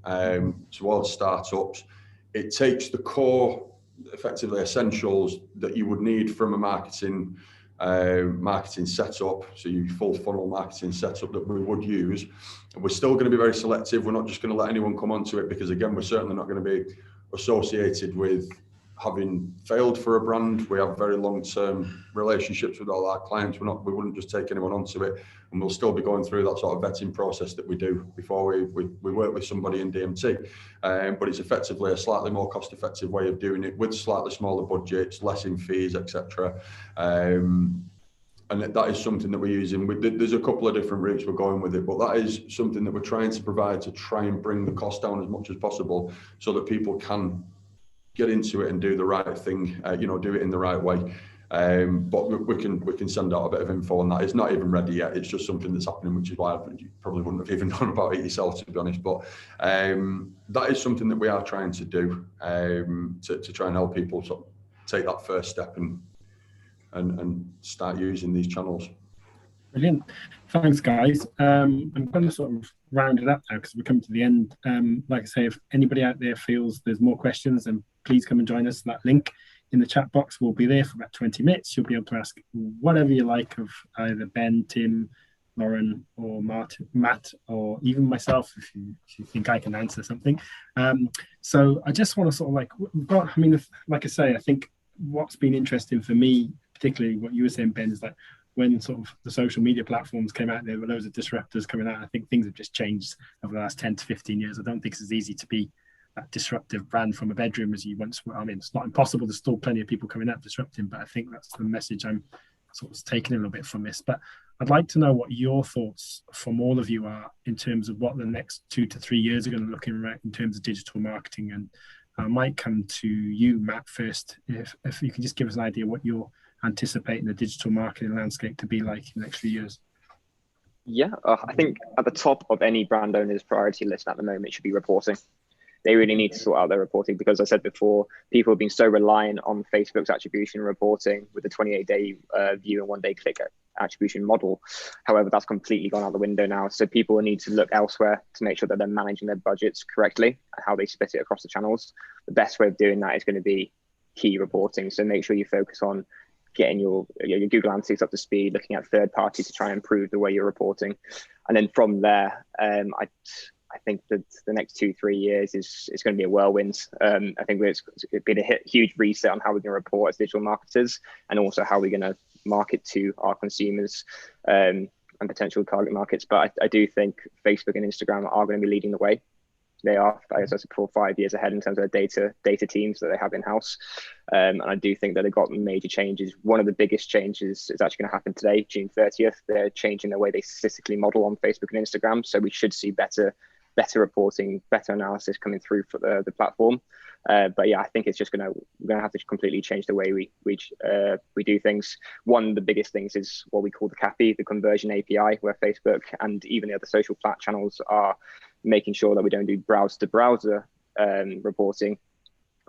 towards startups. It takes the core, effectively, essentials that you would need from a marketing setup, so your full funnel marketing setup that we would use. And we're still going to be very selective. We're not just going to let anyone come onto it, because again, we're certainly not going to be associated with having failed for a brand. We have very long-term relationships with all our clients. We wouldn't just take anyone onto it, and we'll still be going through that sort of vetting process that we do before we work with somebody in DMT. But it's effectively a slightly more cost-effective way of doing it, with slightly smaller budgets, less in fees, etc. And that is something that we're using. There's a couple of different routes we're going with it, but that is something that we're trying to provide to try and bring the cost down as much as possible, so that people can get into it and do the right thing, do it in the right way. But we can send out a bit of info on that. It's not even ready yet. It's just something that's happening, which is why you probably wouldn't have even known about it yourself, to be honest. But that is something that we are trying to do, to try and help people sort of take that first step and start using these channels. Brilliant. Thanks, guys. I'm going to sort of round it up now, because we're coming to the end. Like I say, if anybody out there feels there's more questions, then please come and join us. That link in the chat box will be there for about 20 minutes. You'll be able to ask whatever you like of either Ben, Tim, Lauren, or Matt, or even myself, if you think I can answer something. So I just want to sort of like I say, I think what's been interesting for me, particularly what you were saying, Ben, is that when sort of the social media platforms came out, there were loads of disruptors coming out. I think things have just changed over the last 10 to 15 years. I don't think it's as easy to be that disruptive brand from a bedroom as you once were. I mean, it's not impossible. There's still plenty of people coming out disrupting, but I think that's the message I'm sort of taking a little bit from this. But I'd like to know what your thoughts from all of you are in terms of what the next 2 to 3 years are going to look in terms of digital marketing. And I might come to you, Matt, first, if you can just give us an idea what you're anticipating the digital marketing landscape to be like in the next few years. Yeah, I think at the top of any brand owner's priority list at the moment should be reporting. They really need to sort out their reporting, because as I said before, people have been so reliant on Facebook's attribution reporting with the 28-day view and 1-day click attribution model. However, that's completely gone out the window now. So people need to look elsewhere to make sure that they're managing their budgets correctly and how they split it across the channels. The best way of doing that is going to be key reporting. So make sure you focus on getting your Google Analytics up to speed, looking at third parties to try and improve the way you're reporting. And then from there, I think that the next 2-3 years is going to be a whirlwind. I think it's been a huge reset on how we're going to report as digital marketers, and also how we're going to market to our consumers and potential target markets. But I do think Facebook and Instagram are going to be leading the way. They are, as I said before, 5 years ahead in terms of the data teams that they have in-house. And I do think that they've got major changes. One of the biggest changes is actually going to happen today, June 30th. They're changing the way they statistically model on Facebook and Instagram. So we should see better reporting, better analysis coming through for the platform. But yeah, I think it's just we're going to have to completely change the way we do things. One of the biggest things is what we call the CAPI, the conversion API, where Facebook and even the other social plat channels are making sure that we don't do browser to browser reporting,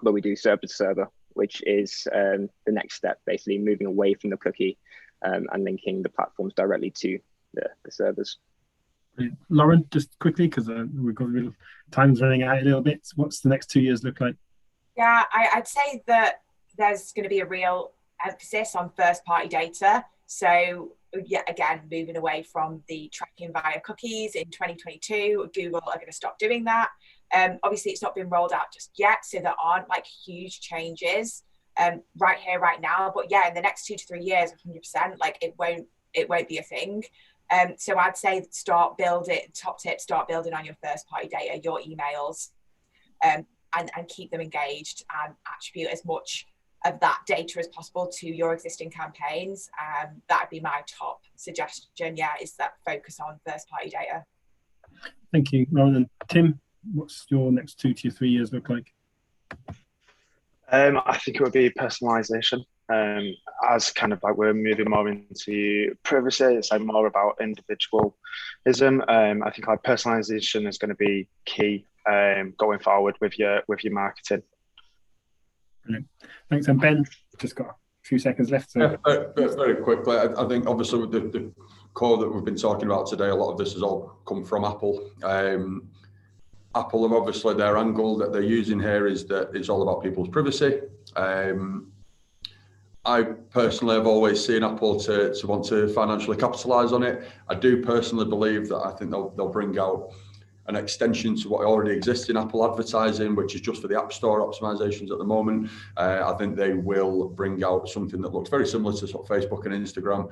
but we do server to server, which is the next step, basically moving away from the cookie and linking the platforms directly to the servers. Lauren, just quickly, because we've got time's running out a little bit. What's the next 2 years look like? Yeah, I'd say that there's going to be a real emphasis on first-party data. So, yeah, again, moving away from the tracking via cookies in 2022, Google are going to stop doing that. Obviously, it's not been rolled out just yet, so there aren't like huge changes right here, right now. But yeah, in the next 2 to 3 years, 100%, like it won't be a thing. So I'd say start building on your first party data, your emails. and keep them engaged and attribute as much of that data as possible to your existing campaigns. That would be my top suggestion, is that focus on first party data. Thank you, Lauren. And Tim, what's your next 2 to 3 years look like? I think it would be personalization. As kind of like we're moving more into privacy, it's like more about individualism. I think like personalization is going to be key going forward with your marketing. Brilliant. Thanks. And Ben, just got a few seconds left. So. Yeah, very quickly, I think obviously with the core that we've been talking about today, a lot of this has all come from Apple. Apple have obviously their angle that they're using here is that it's all about people's privacy. I personally have always seen Apple to want to financially capitalize on it. I do personally believe that I think they'll bring out an extension to what already exists in Apple advertising, which is just for the App Store optimizations at the moment. I think they will bring out something that looks very similar to sort of Facebook and Instagram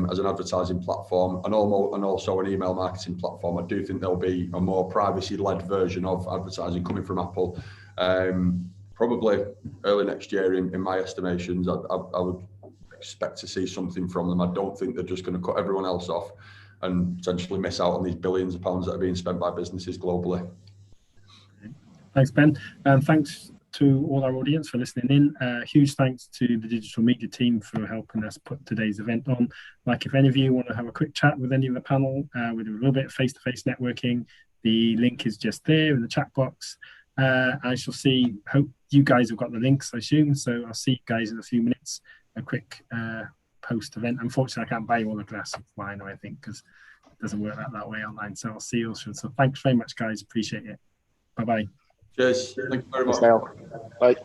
as an advertising platform, and also an email marketing platform. I do think there'll be a more privacy-led version of advertising coming from Apple. Probably early next year, in my estimations, I would expect to see something from them. I don't think they're just going to cut everyone else off and potentially miss out on these billions of pounds that are being spent by businesses globally. Thanks, Ben. Thanks to all our audience for listening in. Huge thanks to the digital media team for helping us put today's event on. Like, if any of you want to have a quick chat with any of the panel, with a little bit of face-to-face networking, the link is just there in the chat box. I shall see, hope you guys have got the links, I assume. So I'll see you guys in a few minutes. A quick post-event. Unfortunately, I can't buy you all a glass of wine or anything because it doesn't work that way online. So I'll see you all soon. So thanks very much, guys. Appreciate it. Bye-bye. Cheers. Thank you very much. Bye.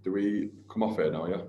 Do we come off here now, yeah?